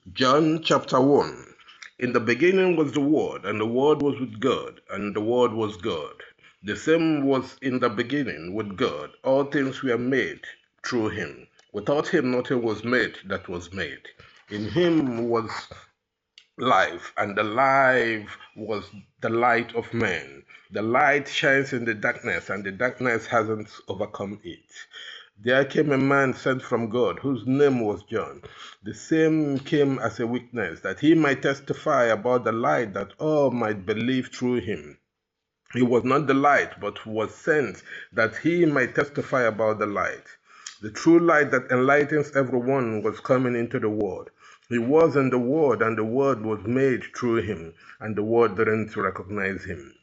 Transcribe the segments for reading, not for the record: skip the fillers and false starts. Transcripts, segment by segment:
John chapter 1. In the beginning was the Word, and the Word was with God, and the Word was God. The same was in the beginning with God. All things were made through him. Without him nothing was made that was made. In him was life, and the life was the light of men. The light shines in the darkness, and the darkness hasn't overcome it. There came a man sent from God, whose name was John. The same came as a witness, that he might testify about the light, that all might believe through him. He was not the light, but was sent that he might testify about the light. The true light that enlightens everyone was coming into the world. He was in the Word, and the Word was made through him, and the Word didn't recognize him.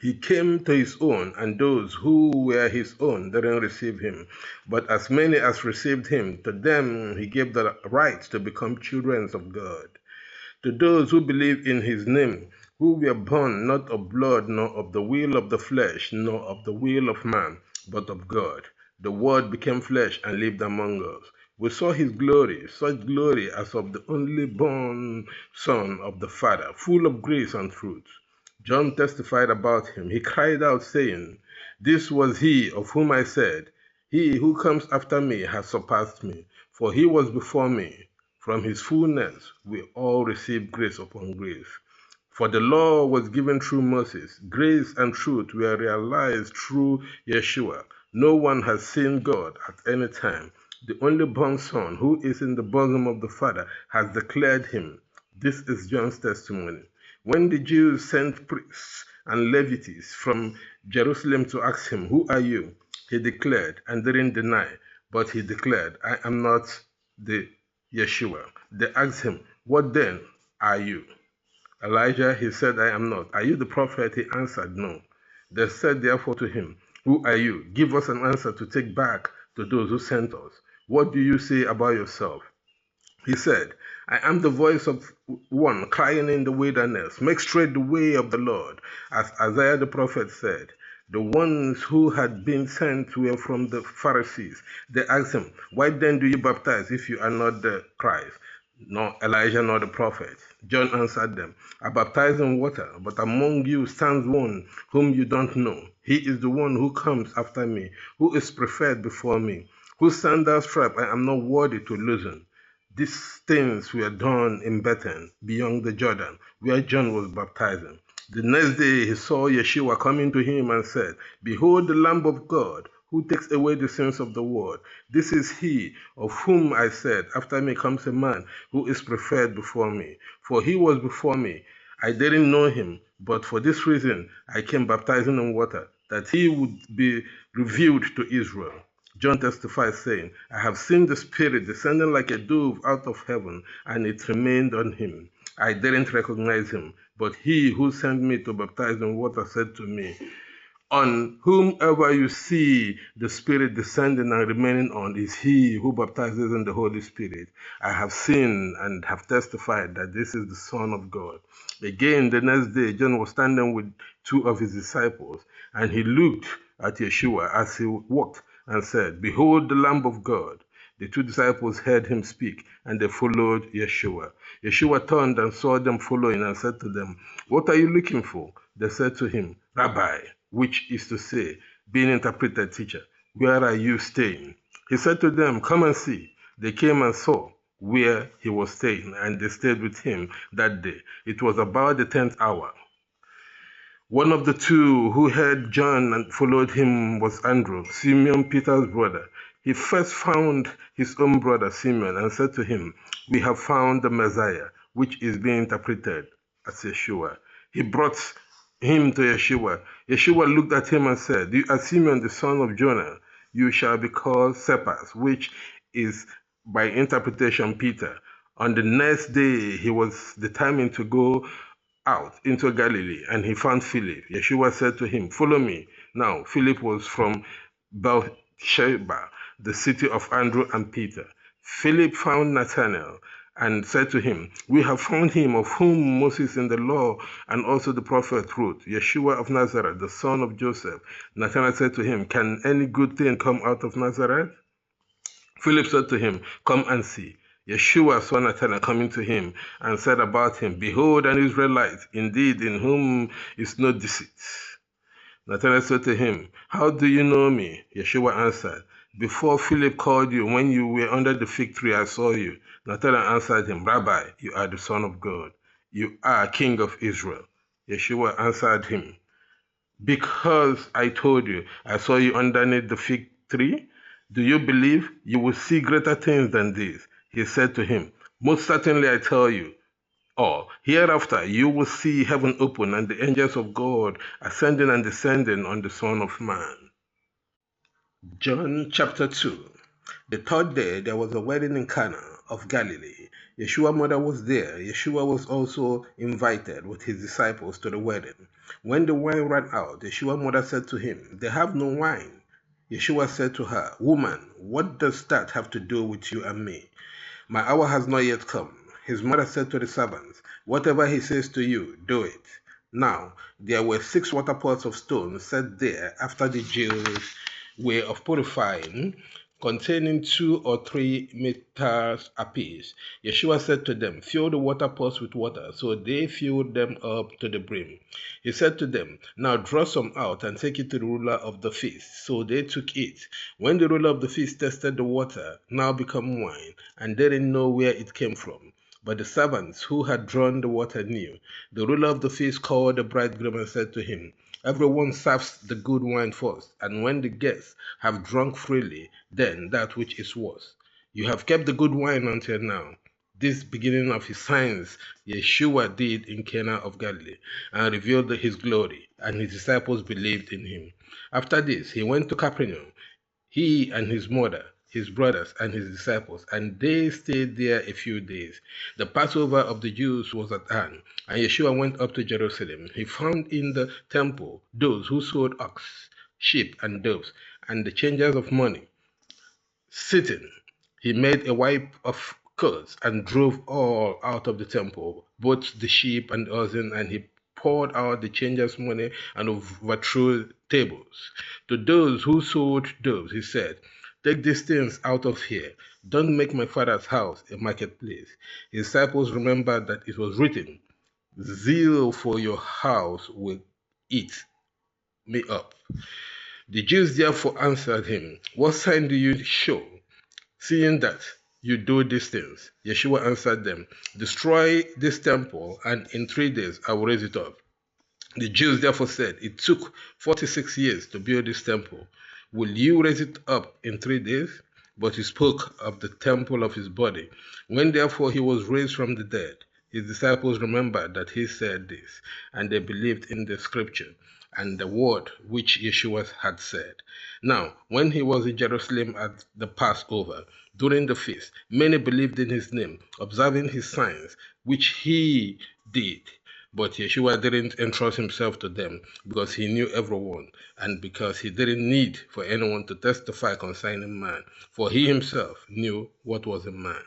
He came to his own, and those who were his own didn't receive him. But as many as received him, to them he gave the right to become children of God. To those who believe in his name, who were born not of blood, nor of the will of the flesh, nor of the will of man, but of God. The Word became flesh and lived among us. We saw his glory, such glory as of the only born Son of the Father, full of grace and truth. John testified about him. He cried out, saying, "This was he of whom I said, He who comes after me has surpassed me, for he was before me." From his fullness we all received grace upon grace. For the law was given through Moses. Grace and truth were realized through Yeshua. No one has seen God at any time. The only born Son, who is in the bosom of the Father, has declared him. This is John's testimony. When the Jews sent priests and Levites from Jerusalem to ask him, "Who are you?" he declared and didn't deny, but he declared, "I am not the Yeshua." They asked him, "What then are you?" Elijah, he said, "I am not." "Are you the prophet?" He answered, "No." They said therefore to him, "Who are you? Give us an answer to take back to those who sent us. What do you say about yourself?" He said, "I am the voice of one crying in the wilderness, make straight the way of the Lord," as Isaiah the prophet said. The ones who had been sent were from the Pharisees. They asked him, "Why then do you baptize if you are not the Christ, nor Elijah, nor the prophet?" John answered them, "I baptize in water, but among you stands one whom you don't know. He is the one who comes after me, who is preferred before me, whose sandal strap I am not worthy to loosen." These things were done in Bethany, beyond the Jordan, where John was baptizing. The next day he saw Yeshua coming to him and said, "Behold the Lamb of God, who takes away the sins of the world. This is he of whom I said, After me comes a man who is preferred before me. For he was before me. I didn't know him, but for this reason I came baptizing in water, that he would be revealed to Israel." John testifies, saying, "I have seen the Spirit descending like a dove out of heaven, and it remained on him. I didn't recognize him, but he who sent me to baptize in water said to me, 'On whomever you see the Spirit descending and remaining on is he who baptizes in the Holy Spirit.' I have seen and have testified that this is the Son of God." Again, the next day, John was standing with two of his disciples, and he looked at Yeshua as he walked and said, "Behold the Lamb of God." The two disciples heard him speak, and they followed Yeshua. Yeshua turned and saw them following and said to them, "What are you looking for?" They said to him, "Rabbi," which is to say, being interpreted, "Teacher, where are you staying?" He said to them, "Come and see." They came and saw where he was staying, and they stayed with him that day. It was about the 10th hour. One of the two who heard John and followed him was Andrew, Simon Peter's brother. He first found his own brother Simon and said to him, "We have found the Messiah," which is being interpreted as Yeshua. He brought him to Yeshua. Yeshua looked at him and said, "You are Simon, the son of Jonah. You shall be called Cephas," which is by interpretation Peter. On the next day, he was determined to go out into Galilee, and he found Philip. Yeshua said to him, "Follow me." Now, Philip was from Beersheba, the city of Andrew and Peter. Philip found Nathanael and said to him, "We have found him of whom Moses in the law and also the prophet wrote, Yeshua of Nazareth, the son of Joseph." Nathanael said to him, "Can any good thing come out of Nazareth?" Philip said to him, "Come and see." Yeshua saw Nathanael coming to him and said about him, Behold, an Israelite, indeed, in whom is no deceit. Nathanael said to him, How do you know me? Yeshua answered, Before Philip called you, when you were under the fig tree, I saw you. Nathanael answered him, Rabbi, you are the Son of God. You are King of Israel. Yeshua answered him, Because I told you, I saw you underneath the fig tree. Do you believe? You will see greater things than these. He said to him, Most certainly I tell you, or hereafter you will see heaven open and the angels of God ascending and descending on the Son of Man. John chapter 2. The third day there was a wedding in Cana of Galilee. Yeshua's mother was there. Yeshua was also invited with his disciples to the wedding. When the wine ran out, Yeshua's mother said to him, They have no wine. Yeshua said to her, Woman, what does that have to do with you and me? My hour has not yet come. His mother said to the servants, Whatever he says to you, do it. Now, there were 6 water pots of stone set there after the Jews' way of purifying, containing 2 or 3 meters apiece. Yeshua said to them, Fill the water pots with water. So they filled them up to the brim. He said to them, Now draw some out and take it to the ruler of the feast. So they took it. When the ruler of the feast tasted the water, now become wine, and they didn't know where it came from. But the servants who had drawn the water knew. The ruler of the feast called the bridegroom and said to him, Everyone serves the good wine first, and when the guests have drunk freely, then that which is worse. You have kept the good wine until now. This beginning of his signs Yeshua did in Cana of Galilee, and revealed his glory, and his disciples believed in him. After this, he went to Capernaum, he and his mother, his brothers, and his disciples, and they stayed there a few days. The Passover of the Jews was at hand, and Yeshua went up to Jerusalem. He found in the temple those who sold ox, sheep, and doves, and the changers of money sitting. He made a wipe of cords and drove all out of the temple, both the sheep and the oxen, and he poured out the changers' money and overthrew tables. To those who sold doves, he said, Take these things out of here. Don't make my father's house a marketplace. His disciples remembered that it was written, Zeal for your house will eat me up. The Jews therefore answered him, What sign do you show, seeing that you do these things? Yeshua answered them, Destroy this temple, and in 3 days I will raise it up. The Jews therefore said, It took 46 years to build this temple. Will you raise it up in 3 days? But he spoke of the temple of his body. When therefore he was raised from the dead, his disciples remembered that he said this, and they believed in the scripture and the word which Yeshua had said. Now, when he was in Jerusalem at the Passover, during the feast, many believed in his name, observing his signs, which he did. But Yeshua didn't entrust himself to them because he knew everyone and because he didn't need for anyone to testify concerning man, for he himself knew what was a man.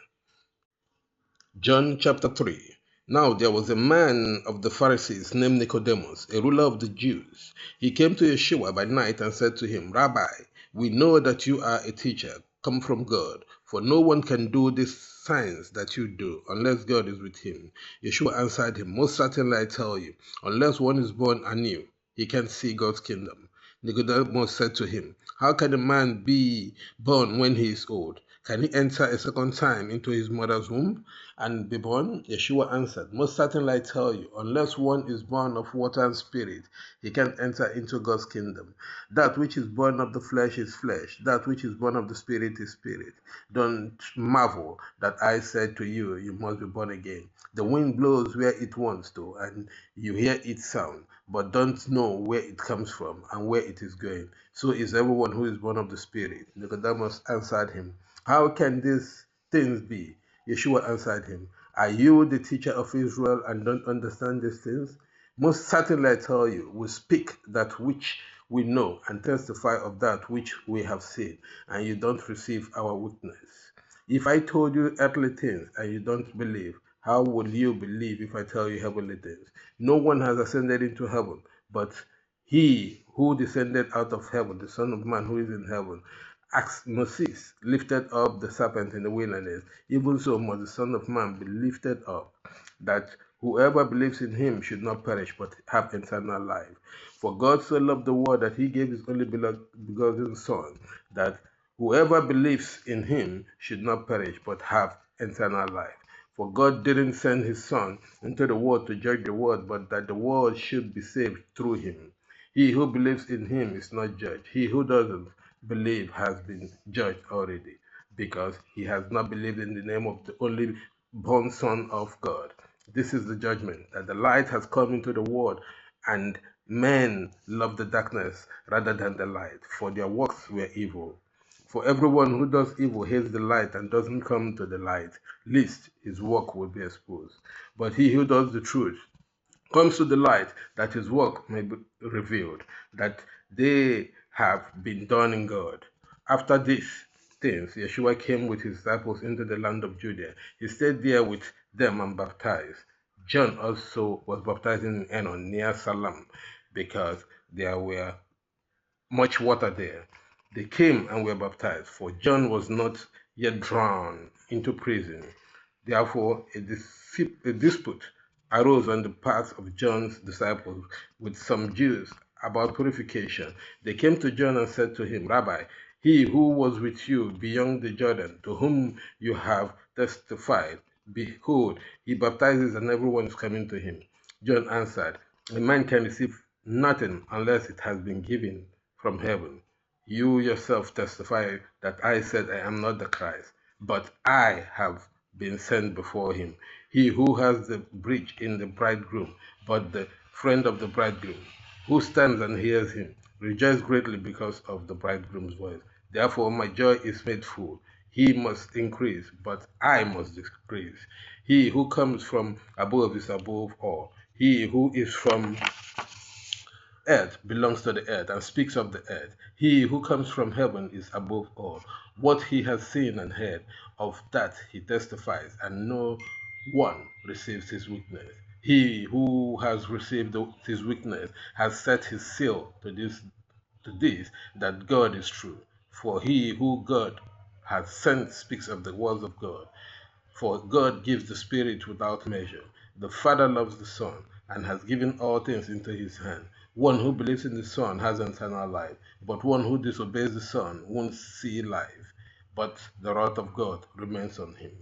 John chapter 3. Now there was a man of the Pharisees named Nicodemus, a ruler of the Jews. He came to Yeshua by night and said to him, Rabbi, we know that you are a teacher come from God, for no one can do these signs that you do unless God is with him. Yeshua answered him, Most certainly I tell you, unless one is born anew, he can't see God's kingdom. Nicodemus said to him, How can a man be born when he is old? Can he enter a second time into his mother's womb and be born? Yeshua answered, Most certainly I tell you, unless one is born of water and spirit, he can't enter into God's kingdom. That which is born of the flesh is flesh, that which is born of the spirit is spirit. Don't marvel that I said to you, you must be born again. The wind blows where it wants to, and you hear its sound, but don't know where it comes from and where it is going. So is everyone who is born of the spirit. Nicodemus answered him, How can these things be? Yeshua answered him, Are you the teacher of Israel and don't understand these things? Most certainly I tell you, we speak that which we know and testify of that which we have seen, and you don't receive our witness. If I told you earthly things and you don't believe, how will you believe if I tell you heavenly things? No one has ascended into heaven, but he who descended out of heaven, the Son of Man who is in heaven. As Moses lifted up the serpent in the wilderness, even so must the Son of Man be lifted up, that whoever believes in him should not perish but have eternal life. For God so loved the world that he gave his only begotten Son, that whoever believes in him should not perish but have eternal life. For God didn't send his Son into the world to judge the world, but that the world should be saved through him. He who believes in him is not judged. He who doesn't believe has been judged already, because he has not believed in the name of the only born Son of God. This is the judgment, that the light has come into the world, and men love the darkness rather than the light, for their works were evil. For everyone who does evil hates the light and doesn't come to the light, lest his work will be exposed. But he who does the truth comes to the light, that his work may be revealed, that they have been done in God. After these things, Yeshua came with his disciples into the land of Judea. He stayed there with them and baptized. John also was baptizing in Enon near Salam, because there were much water there. They came and were baptized, for John was not yet drawn into prison. Therefore, a dispute arose on the part of John's disciples with some Jews about purification. They came to John and said to him, Rabbi, he who was with you beyond the Jordan, to whom you have testified, behold, he baptizes and everyone is coming to him. John answered, a man can receive nothing unless it has been given from heaven. You yourself testify that I said I am not the Christ, but I have been sent before him. He who has the bridge in the bridegroom, but the friend of the bridegroom, who stands and hears him, rejoice greatly because of the bridegroom's voice. Therefore my joy is made full. He must increase, but I must decrease. He who comes from above is above all. He who is from earth belongs to the earth and speaks of the earth. He who comes from heaven is above all. What he has seen and heard, of that he testifies, and no one receives his witness. He who has received his witness has set his seal to this, that God is true. For he who God has sent speaks of the words of God. For God gives the Spirit without measure. The Father loves the Son and has given all things into his hand. One who believes in the Son has eternal life, but one who disobeys the Son won't see life, but the wrath of God remains on him.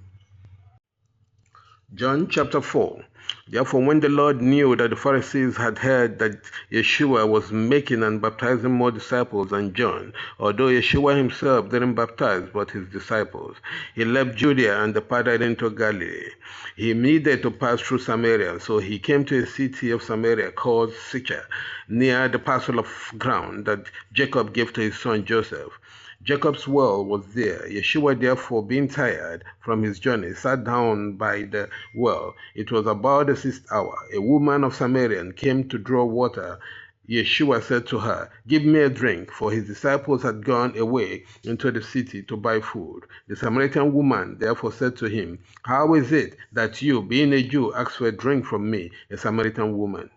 John chapter 4. Therefore, when the Lord knew that the Pharisees had heard that Yeshua was making and baptizing more disciples than John, although Yeshua himself didn't baptize but his disciples, he left Judea and departed into Galilee. He needed to pass through Samaria, so he came to a city of Samaria called Sychar, near the parcel of ground that Jacob gave to his son Joseph. Jacob's well was there. Yeshua, therefore, being tired from his journey, sat down by the well. It was about the sixth hour. A woman of Samaria came to draw water. Yeshua said to her, give me a drink, for his disciples had gone away into the city to buy food. The Samaritan woman therefore said to him, how is it that you, being a Jew, ask for a drink from me, a Samaritan woman?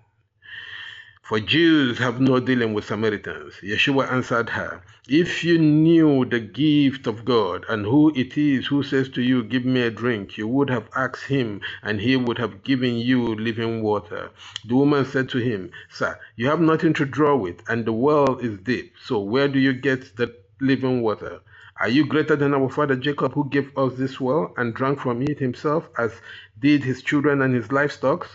For Jews have no dealing with Samaritans. Yeshua answered her, if you knew the gift of God and who it is who says to you, give me a drink, you would have asked him and he would have given you living water. The woman said to him, sir, you have nothing to draw with and the well is deep. So where do you get the living water? Are you greater than our father Jacob, who gave us this well and drank from it himself, as did his children and his livestock?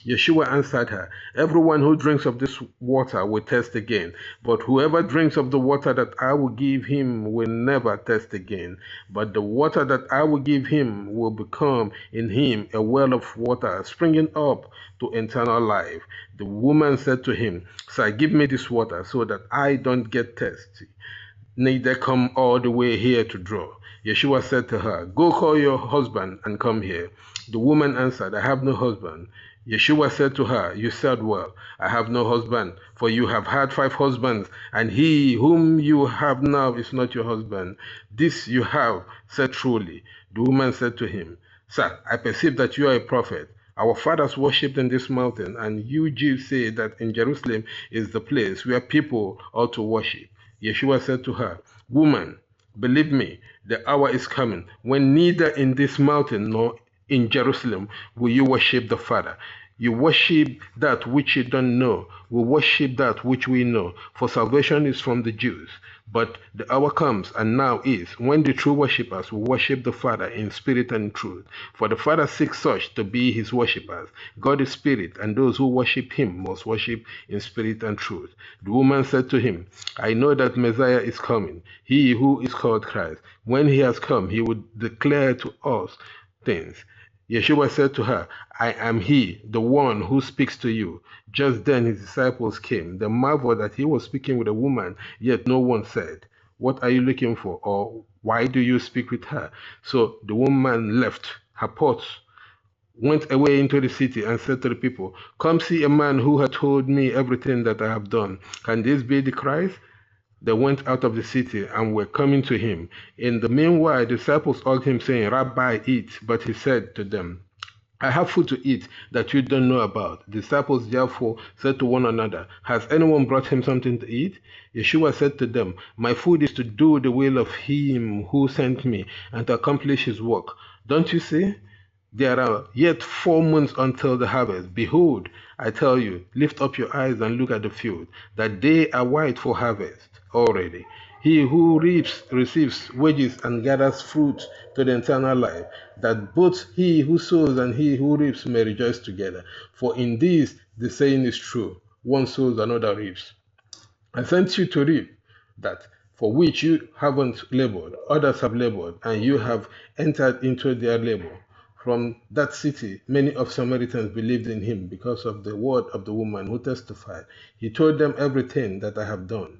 Yeshua answered her, everyone who drinks of this water will thirst again, but whoever drinks of the water that I will give him will never thirst again. But the water that I will give him will become in him a well of water springing up to eternal life. The woman said to him, sir, give me this water so that I don't get thirsty, neither come all the way here to draw. Yeshua said to her, go call your husband and come here. The woman answered, I have no husband. Yeshua said to her, you said well, I have no husband, for you have had 5 husbands, and he whom you have now is not your husband. This you have said truly. The woman said to him, sir, I perceive that you are a prophet. Our fathers worshipped in this mountain, and you Jews say that in Jerusalem is the place where people ought to worship. Yeshua said to her, woman, Believe me, the hour is coming when neither in this mountain nor in Jerusalem will you worship the Father. You worship that which you don't know. We worship that which we know, for salvation is from the Jews. But the hour comes, and now is, when the true worshippers will worship the Father in spirit and truth. For the Father seeks such to be his worshippers. God is spirit, and those who worship him must worship in spirit and truth. The woman said to him, I know that Messiah is coming, he who is called Christ. When he has come, he will declare to us things. Yeshua said to her, I am he, the one who speaks to you. Just then his disciples came. They marveled that he was speaking with a woman, yet no one said, What are you looking for? Or why do you speak with her? So the woman left her pots, went away into the city, and said to the people, Come see a man who had told me everything that I have done. Can this be the Christ? They went out of the city and were coming to him. In the meanwhile, the disciples asked him, saying, Rabbi, eat. But he said to them, I have food to eat that you don't know about. The disciples therefore said to one another, Has anyone brought him something to eat? Yeshua said to them, My food is to do the will of him who sent me and to accomplish his work. Don't you see? There are yet 4 months until the harvest. Behold, I tell you, lift up your eyes and look at the field, that they are white for harvest already. He who reaps receives wages and gathers fruit to the eternal life, that both he who sows and he who reaps may rejoice together. For in this the saying is true, one sows, another reaps. I sent you to reap that for which you haven't labored, others have labored, and you have entered into their labor. From that city, many of Samaritans believed in him because of the word of the woman who testified. He told them everything that I have done.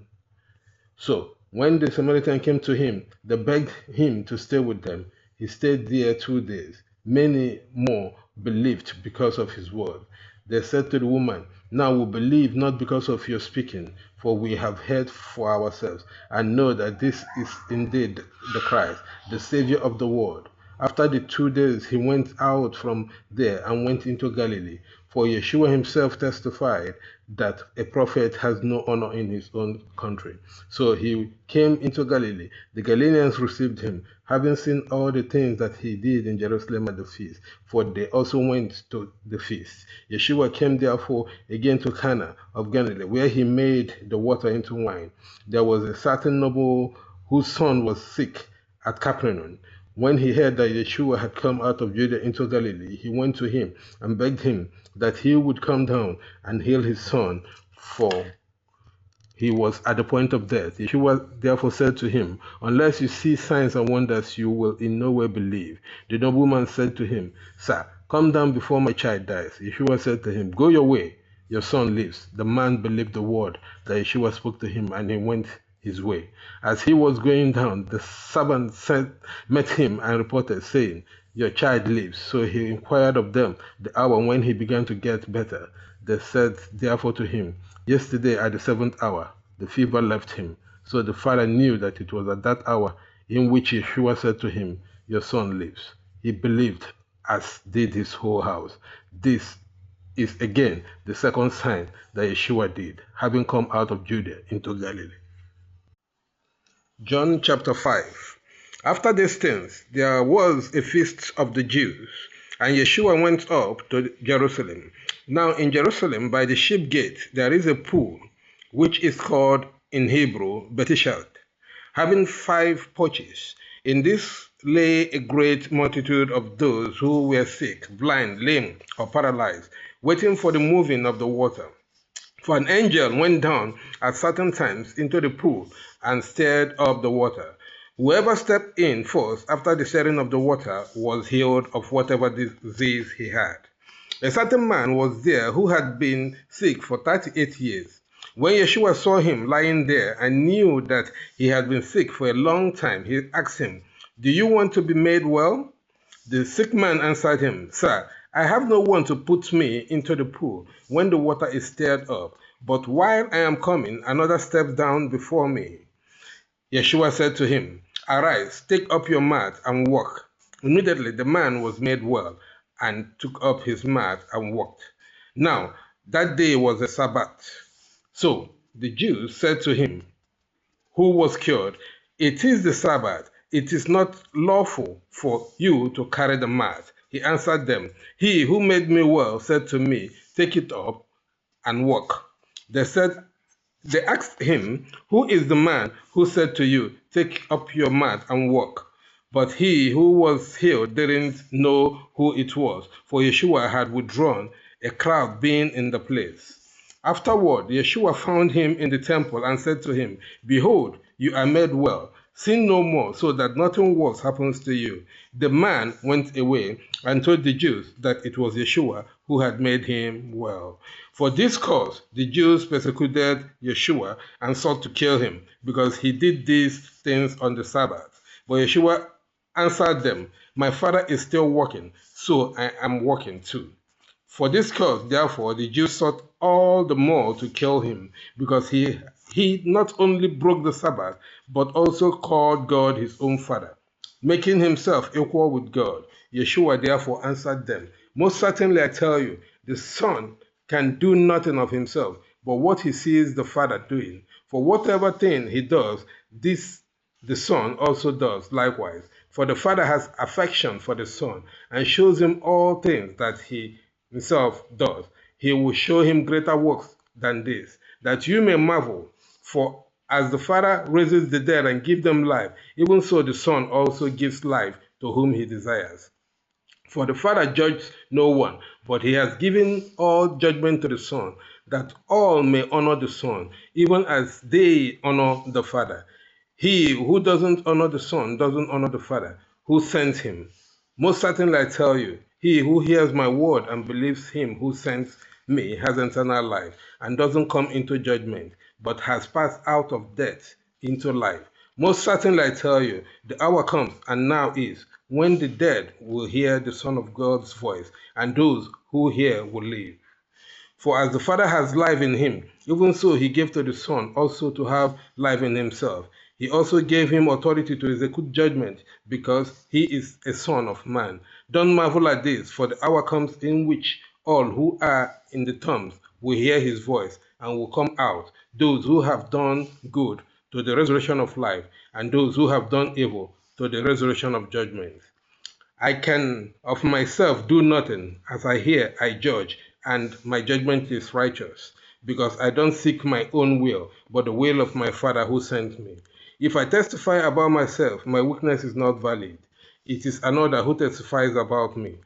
So, when the Samaritan came to him, they begged him to stay with them. He stayed there 2 days. Many more believed because of his word. They said to the woman, Now we believe not because of your speaking, for we have heard for ourselves, and know that this is indeed the Christ, the Savior of the world. After the 2 days, he went out from there and went into Galilee. For Yeshua himself testified that a prophet has no honor in his own country. So he came into Galilee. The Galileans received him, having seen all the things that he did in Jerusalem at the feast, for they also went to the feast. Yeshua came therefore again to Cana of Galilee, where he made the water into wine. There was a certain noble whose son was sick at Capernaum. When he heard that Yeshua had come out of Judah into Galilee, he went to him and begged him that he would come down and heal his son, for he was at the point of death. Yeshua therefore said to him, Unless you see signs and wonders, you will in no way believe. The nobleman said to him, Sir, come down before my child dies. Yeshua said to him, Go your way, your son lives. The man believed the word that Yeshua spoke to him, and he went his way. As he was going down, the servant met him and reported, saying, Your child lives. So he inquired of them the hour when he began to get better. They said therefore to him, Yesterday at the 7th hour, the fever left him. So the father knew that it was at that hour in which Yeshua said to him, Your son lives. He believed, as did his whole house. This is again the second sign that Yeshua did, having come out of Judea into Galilee. John chapter 5. After these things, there was a feast of the Jews, and Yeshua went up to Jerusalem. Now in Jerusalem, by the sheep gate, there is a pool, which is called in Hebrew Bethesda, having 5 porches. In this lay a great multitude of those who were sick, blind, lame, or paralyzed, waiting for the moving of the water. For an angel went down at certain times into the pool and stirred up the water. Whoever stepped in first after the stirring of the water was healed of whatever disease he had. A certain man was there who had been sick for 38 years. When Yeshua saw him lying there and knew that he had been sick for a long time, he asked him, Do you want to be made well? The sick man answered him, Sir, I have no one to put me into the pool when the water is stirred up, but while I am coming, another steps down before me. Yeshua said to him, Arise, take up your mat and walk. Immediately the man was made well and took up his mat and walked. Now, that day was a Sabbath. So the Jews said to him, who was cured, It is the Sabbath. It is not lawful for you to carry the mat. He answered them, He who made me well said to me, Take it up and walk. They asked him, Who is the man who said to you, Take up your mat and walk? But he who was healed didn't know who it was, for Yeshua had withdrawn, a crowd being in the place. Afterward, Yeshua found him in the temple and said to him, Behold, you are made well. Sin no more, so that nothing worse happens to you. The man went away and told the Jews that it was Yeshua who had made him well. For this cause, the Jews persecuted Yeshua and sought to kill him, because he did these things on the Sabbath. But Yeshua answered them, My Father is still working, so I am working too. For this cause, therefore, the Jews sought all the more to kill him, because he not only broke the Sabbath, but also called God his own Father, making himself equal with God. Yeshua therefore answered them, Most certainly I tell you, the Son can do nothing of himself, but what he sees the Father doing. For whatever thing he does, this the Son also does likewise. For the Father has affection for the Son, and shows him all things that he himself does. He will show him greater works than this, that you may marvel. For as the Father raises the dead and gives them life, even so the Son also gives life to whom he desires. For the Father judges no one, but he has given all judgment to the Son, that all may honor the Son, even as they honor the Father. He who doesn't honor the Son doesn't honor the Father, who sent him. Most certainly I tell you, he who hears my word and believes him who sent me has eternal life, and doesn't come into judgment, but has passed out of death into life. Most certainly I tell you, the hour comes, and now is, when the dead will hear the Son of God's voice, and those who hear will live. For as the Father has life in him, even so he gave to the Son also to have life in himself. He also gave him authority to execute judgment, because he is a son of man. Don't marvel at this, for the hour comes in which all who are in the tombs will hear his voice and will come out, those who have done good to the resurrection of life, and those who have done evil to the resurrection of judgment. I can of myself do nothing. As I hear, I judge, and my judgment is righteous, because I don't seek my own will, but the will of my Father who sent me. If I testify about myself, my witness is not valid. It is another who testifies about me.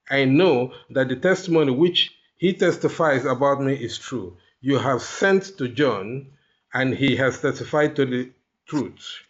I know that the testimony which he testifies about me is true. You have sent to John, and he has testified to the truth.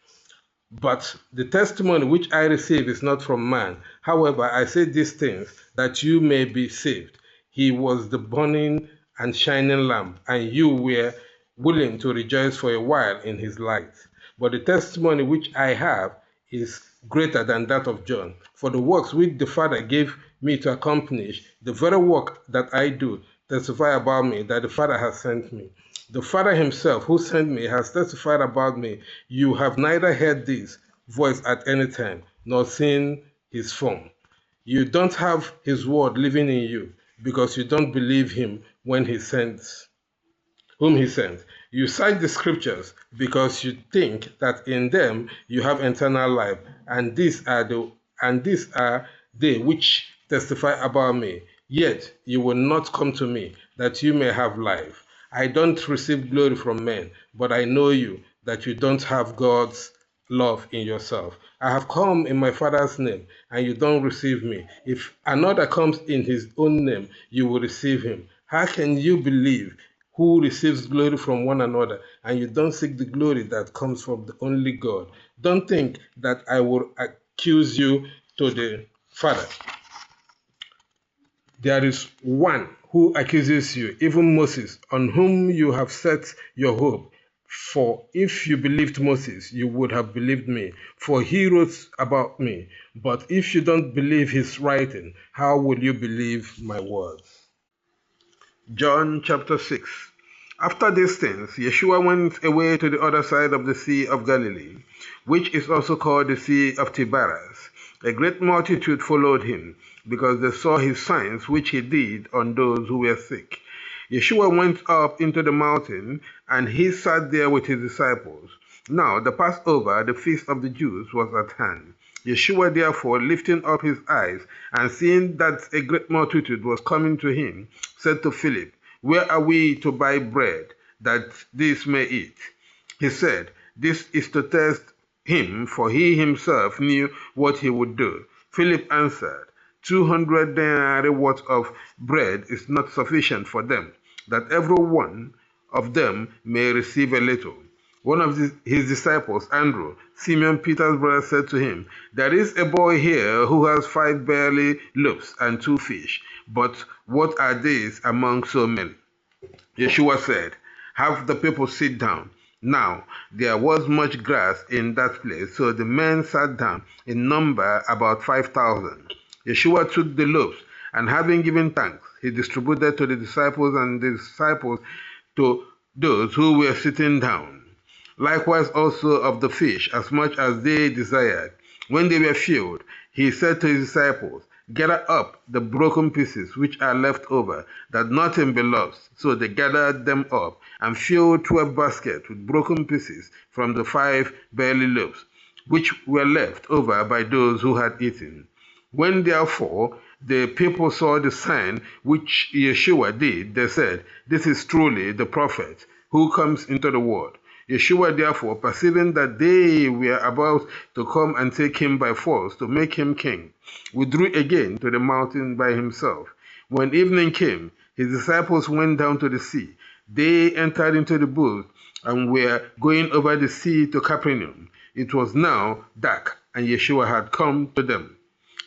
But the testimony which I receive is not from man. However, I say these things that you may be saved. He was the burning and shining lamp, and you were willing to rejoice for a while in his light. But the testimony which I have is greater than that of John. For the works which the Father gave me to accomplish, the very work that I do, testify about me that the Father has sent me. The Father himself who sent me has testified about me. You have neither heard this voice at any time, nor seen his form. You don't have his word living in you, because you don't believe him when he sends, whom he sent. You cite the scriptures because you think that in them you have eternal life, and these are they which testify about me. Yet you will not come to me, that you may have life. I don't receive glory from men, but I know you, that you don't have God's love in yourself. I have come in my Father's name, and you don't receive me. If another comes in his own name, you will receive him. How can you believe who receives glory from one another, and you don't seek the glory that comes from the only God? Don't think that I will accuse you to the Father. There is one who accuses you, even Moses, on whom you have set your hope. For if you believed Moses, you would have believed me, for he wrote about me. But if you don't believe his writing, how will you believe my words? John chapter 6. After these things, Yeshua went away to the other side of the Sea of Galilee, which is also called the Sea of Tiberias. A great multitude followed him, because they saw his signs which he did on those who were sick. Yeshua went up into the mountain, and he sat there with his disciples. Now the Passover, the feast of the Jews, was at hand. Yeshua therefore, lifting up his eyes, and seeing that a great multitude was coming to him, said to Philip, Where are we to buy bread, that these may eat? He said, This is to test him, for he himself knew what he would do. Philip answered, 200 denarii worth of bread is not sufficient for them, that every one of them may receive a little. One of his disciples, Andrew, Simon Peter's brother, said to him, There is a boy here who has 5 barley loaves and 2 fish, but what are these among so many? Yeshua said, Have the people sit down. Now there was much grass in that place, so the men sat down, in number about 5,000. Yeshua took the loaves, and having given thanks, he distributed to the disciples, and the disciples to those who were sitting down. Likewise also of the fish, as much as they desired. When they were filled, he said to his disciples, Gather up the broken pieces which are left over, that nothing be lost. So they gathered them up, and filled 12 baskets with broken pieces from the 5 barley loaves, which were left over by those who had eaten. When therefore the people saw the sign which Yeshua did, they said, This is truly the prophet who comes into the world. Yeshua therefore, perceiving that they were about to come and take him by force to make him king, withdrew again to the mountain by himself. When evening came, his disciples went down to the sea. They entered into the boat and were going over the sea to Capernaum. It was now dark, and Yeshua had come to them.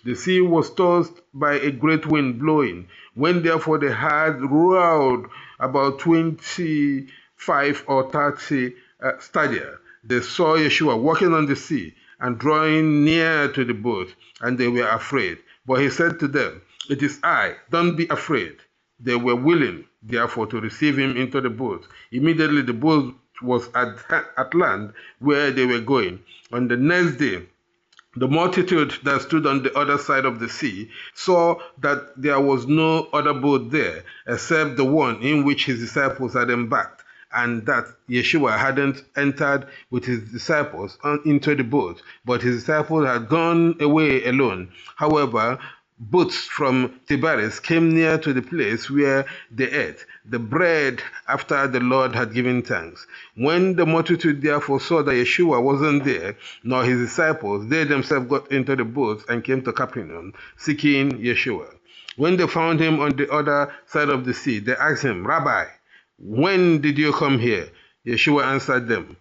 The sea was tossed by a great wind blowing. When therefore they had rowed about 25 or 30 stadia, they saw Yeshua walking on the sea and drawing near to the boat, and they were afraid. But he said to them, It is I, don't be afraid. They were willing, therefore, to receive him into the boat. Immediately the boat was at land where they were going. On the next day, the multitude that stood on the other side of the sea saw that there was no other boat there except the one in which his disciples had embarked, and that Yeshua hadn't entered with his disciples into the boat, but his disciples had gone away alone. However, boats from Tiberias came near to the place where they ate the bread after the Lord had given thanks. When the multitude therefore saw that Yeshua wasn't there, nor his disciples, they themselves got into the boats and came to Capernaum, seeking Yeshua. When they found him on the other side of the sea, they asked him, Rabbi, when did you come here? Yeshua answered them,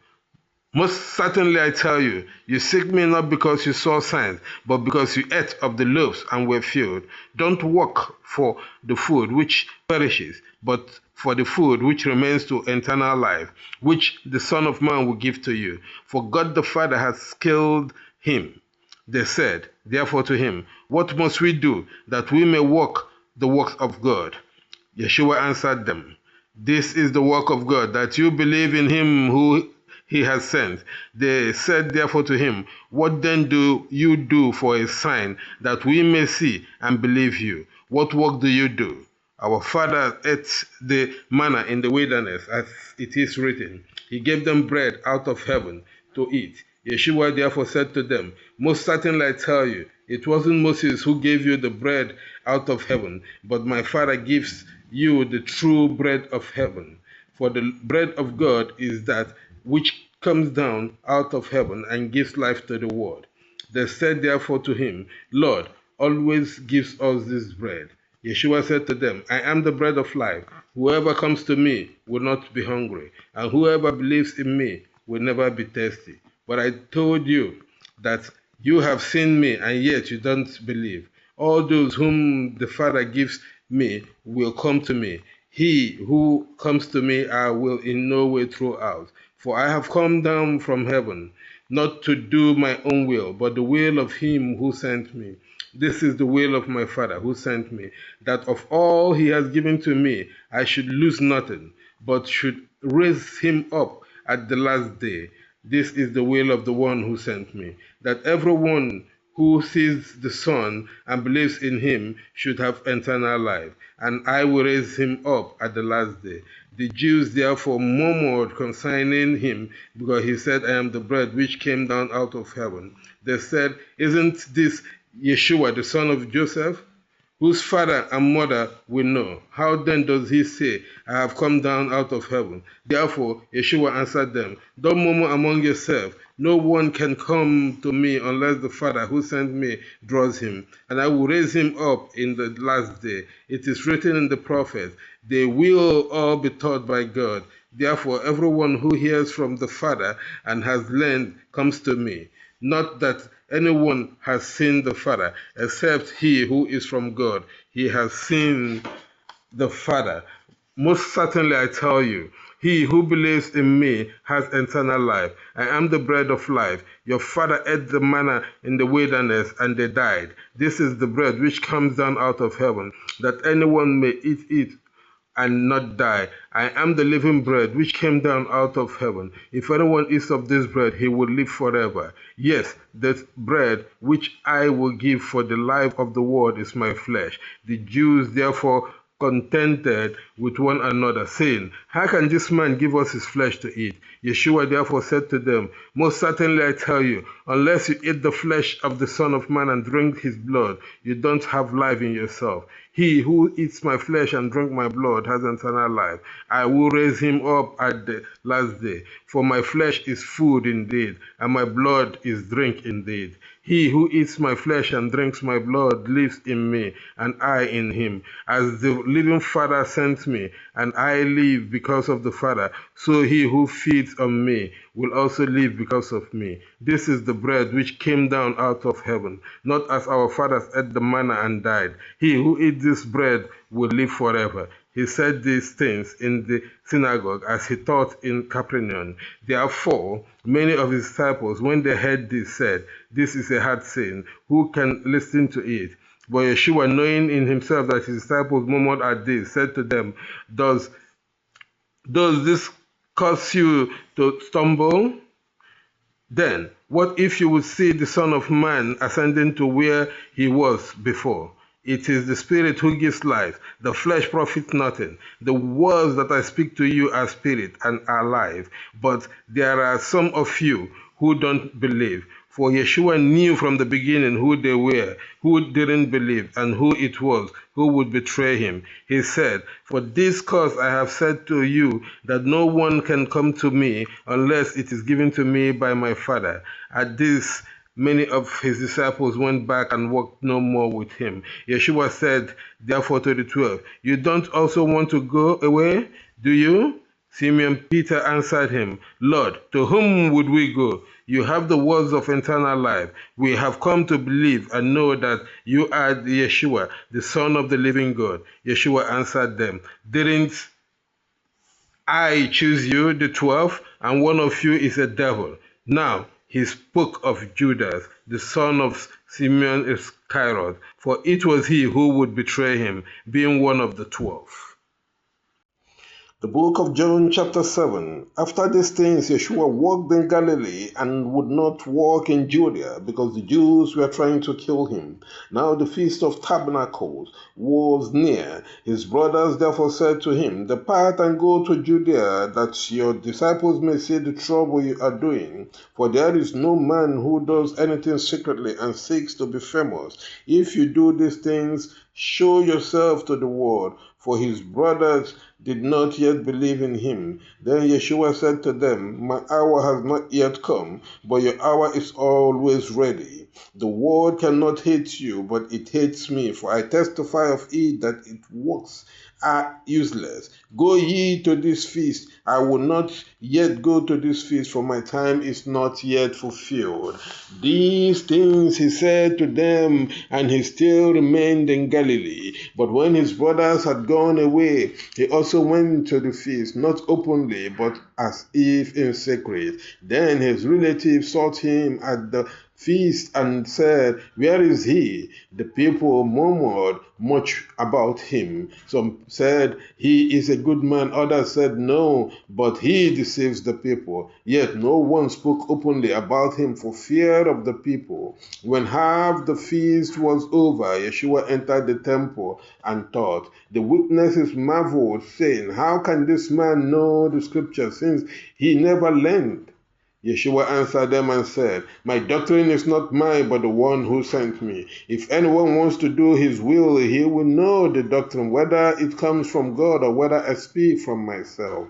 Most certainly I tell you, you seek me not because you saw signs, but because you ate of the loaves and were filled. Don't work for the food which perishes, but for the food which remains to eternal life, which the Son of Man will give to you. For God the Father has killed him. They said, therefore to him, What must we do that we may work the works of God? Yeshua answered them, This is the work of God, that you believe in him who he has sent. They said therefore to him, What then do you do for a sign, that we may see and believe you? What work do you do? Our father ate the manna in the wilderness, as it is written. He gave them bread out of heaven to eat. Yeshua therefore said to them, Most certainly I tell you, it wasn't Moses who gave you the bread out of heaven, but my Father gives you the true bread of heaven. For the bread of God is that which comes down out of heaven and gives life to the world. They said therefore to him, Lord, always gives us this bread. Yeshua said to them, I am the bread of life. Whoever comes to me will not be hungry, and whoever believes in me will never be thirsty. But I told you that you have seen me, and yet you don't believe. All those whom the Father gives me will come to me. He who comes to me I will in no way throw out. For I have come down from heaven, not to do my own will, but the will of him who sent me. This is the will of my Father who sent me, that of all he has given to me I should lose nothing, but should raise him up at the last day. This is the will of the one who sent me, that everyone who sees the Son and believes in him should have eternal life, and I will raise him up at the last day. The Jews therefore murmured concerning him, because he said, I am the bread which came down out of heaven. They said, isn't this Yeshua, the son of Joseph, whose father and mother we know? How then does he say, I have come down out of heaven? Therefore Yeshua answered them, don't murmur among yourselves. No one can come to me unless the Father who sent me draws him, and I will raise him up in the last day. It is written in the prophets, they will all be taught by God. Therefore everyone who hears from the Father and has learned comes to me. Not that anyone has seen the Father, except he who is from God. He has seen the Father. Most certainly I tell you, he who believes in me has eternal life. I am the bread of life. Your father ate the manna in the wilderness, and they died. This is the bread which comes down out of heaven, that anyone may eat it and not die. I am the living bread which came down out of heaven. If anyone eats of this bread, he will live forever. Yes, this bread which I will give for the life of the world is my flesh. The Jews therefore contended with one another, saying, how can this man give us his flesh to eat? Yeshua therefore said to them, most certainly I tell you, unless you eat the flesh of the Son of Man and drink his blood, you don't have life in yourself. He who eats my flesh and drinks my blood has eternal life. I will raise him up at the last day. For my flesh is food indeed, and my blood is drink indeed. He who eats my flesh and drinks my blood lives in me, and I in him. As the living Father sent me, and I live because of the Father, so he who feeds on me will also live because of me. This is the bread which came down out of heaven, not as our fathers ate the manna and died. He who eats this bread will live forever. He said these things in the synagogue as he taught in Capernaum. Therefore, many of his disciples, when they heard this, said, this is a hard saying. Who can listen to it? But Yeshua, knowing in himself that his disciples murmured at this, said to them, Does this cause you to stumble? Then, what if you would see the Son of Man ascending to where he was before? It is the Spirit who gives life. The flesh profits nothing. The words that I speak to you are spirit and are life. But there are some of you who don't believe. For Yeshua knew from the beginning who they were, who didn't believe, and who it was who would betray him. He said, for this cause I have said to you that no one can come to me unless it is given to me by my Father. At this, many of his disciples went back and walked no more with him. Yeshua said, therefore, to the 12, you don't also want to go away, do you? Simon Peter answered him, Lord, to whom would we go? You have the words of eternal life. We have come to believe and know that you are the Yeshua, the Son of the living God. Yeshua answered them, didn't I choose you, the 12, and one of you is a devil? Now he spoke of Judas, the son of Simon Iscariot, for it was he who would betray him, being one of the 12. The book of John chapter 7. After these things, Yeshua walked in Galilee and would not walk in Judea because the Jews were trying to kill him. Now the feast of tabernacles was near. His brothers therefore said to him, depart and go to Judea, that your disciples may see the trouble you are doing. For there is no man who does anything secretly and seeks to be famous. If you do these things, show yourself to the world. For his brothers did not yet believe in him. Then Yeshua said to them, my hour has not yet come, but your hour is always ready. The world cannot hate you, but it hates me, for I testify of it that its works are useless. Go ye to this feast. I will not yet go to this feast, for my time is not yet fulfilled. These things he said to them, and he still remained in Galilee. But when his brothers had gone away, he also went to the feast, not openly, but as if in secret. Then his relatives sought him at the feast and said, "Where is he?" The people murmured much about him. Some said, "He is a good man." Others said, "No, but he deceives the people." Yet no one spoke openly about him for fear of the people. When half the feast was over, Yeshua entered the temple and taught. The witnesses marveled, saying, "How can this man know the scripture since he never learned?" Yeshua answered them and said, "My doctrine is not mine, but the one who sent me. If anyone wants to do his will, he will know the doctrine, whether it comes from God or whether I speak from myself.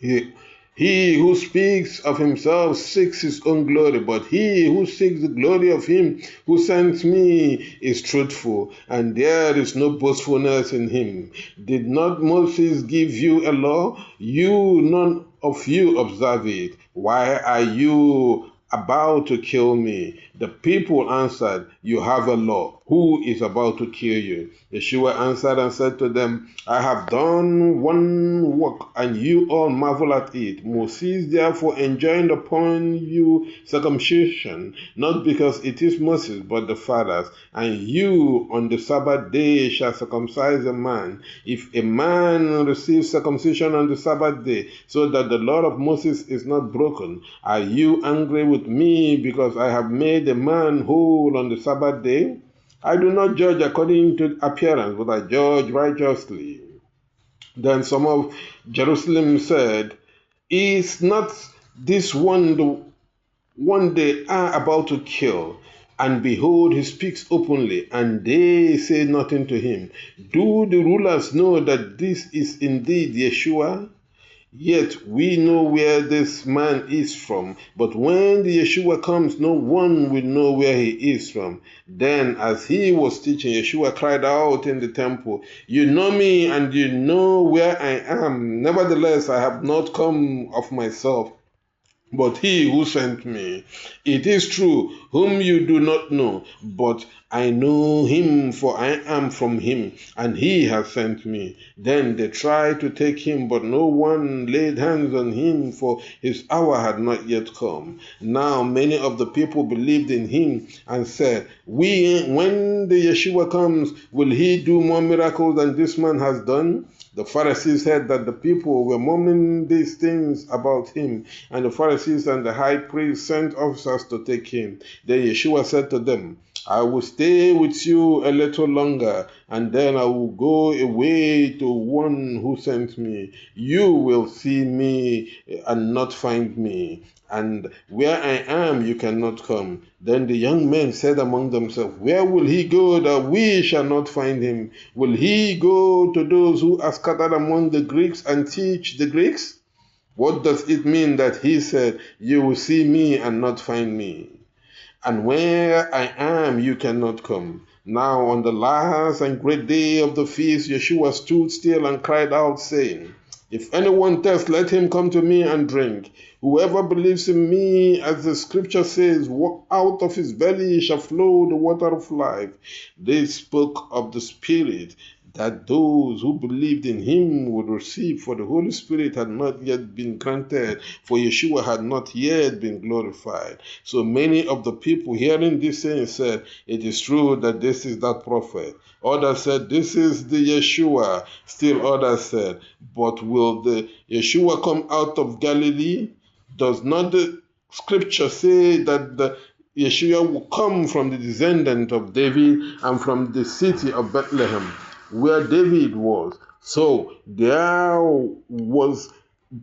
He who speaks of himself seeks his own glory, but he who seeks the glory of him who sent me is truthful, and there is no boastfulness in him. Did not Moses give you a law? None of you observe it. Why are you about to kill me?" The people answered, "You have a law. Who is about to kill you?" Yeshua answered and said to them, "I have done one work, and you all marvel at it. Moses therefore enjoined upon you circumcision, not because it is Moses, but the fathers. And you on the Sabbath day shall circumcise a man. If a man receives circumcision on the Sabbath day, so that the law of Moses is not broken, are you angry with me because I have made a man whole on the Sabbath day? I do not judge according to appearance, but I judge righteously." Then some of Jerusalem said, "Is not this one the one they are about to kill? And behold, he speaks openly, and they say nothing to him. Do the rulers know that this is indeed Yeshua? Yet we know where this man is from, but when the Yeshua comes, no one will know where he is from." Then, as he was teaching, Yeshua cried out in the temple, "You know me, and you know where I am. Nevertheless, I have not come of myself, but he who sent me. It is true, whom you do not know, but I know him, for I am from him, and he has sent me." Then they tried to take him, but no one laid hands on him, for his hour had not yet come. Now many of the people believed in him and said, When the Yeshua comes, will he do more miracles than this man has done?" The Pharisees heard that the people were murmuring these things about him, and the Pharisees and the high priest sent officers to take him. Then Yeshua said to them, "I will stay with you a little longer, and then I will go away to one who sent me. You will see me and not find me, and where I am you cannot come." Then the young men said among themselves, "Where will he go that we shall not find him? Will he go to those who are scattered among the Greeks and teach the Greeks? What does it mean that he said, 'You will see me and not find me'? And where I am you cannot come?" Now on the last and great day of the feast, Yeshua stood still and cried out, saying, "If anyone thirsts, let him come to me and drink. Whoever believes in me, as the scripture says, out of his belly shall flow the water of life." They spoke of the Spirit that those who believed in him would receive, for the Holy Spirit had not yet been granted, for Yeshua had not yet been glorified. So many of the people hearing this saying said, "It is true that this is that prophet." Others said, "This is the Yeshua." Still others said, "But will the Yeshua come out of Galilee? Does not the scripture say that the Yeshua will come from the descendant of David and from the city of Bethlehem, where David was?" So there was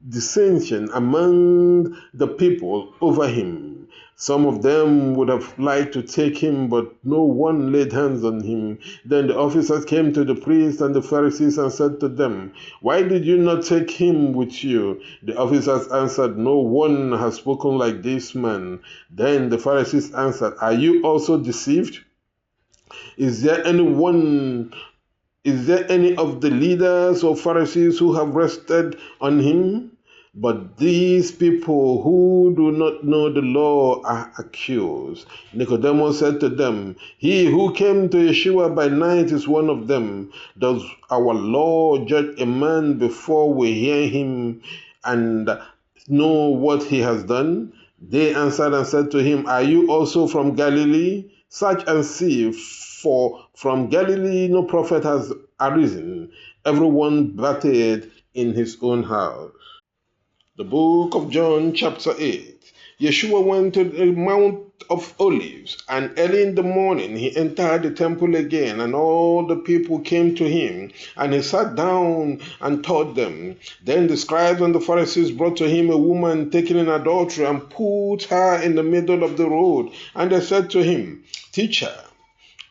dissension among the people over him. Some of them would have liked to take him, but no one laid hands on him. Then the officers came to the priests and the Pharisees and said to them, "Why did you not take him with you?" The officers answered, "No one has spoken like this man." Then the Pharisees answered, "Are you also deceived? Is there any of the leaders or Pharisees who have rested on him?" But these people who do not know the law are accused. Nicodemus said to them, "He who came to Yeshua by night is one of them. Does our law judge a man before we hear him and know what he has done?" They answered and said to him, Are you also from Galilee? Search and see, for from Galilee no prophet has arisen. Everyone bathed in his own house. The book of John, chapter 8. Yeshua went to the Mount of Olives, and early in the morning he entered the temple again, and all the people came to him, and he sat down and taught them. Then the scribes and the Pharisees brought to him a woman taken in adultery, and put her in the middle of the road. And they said to him, Teacher,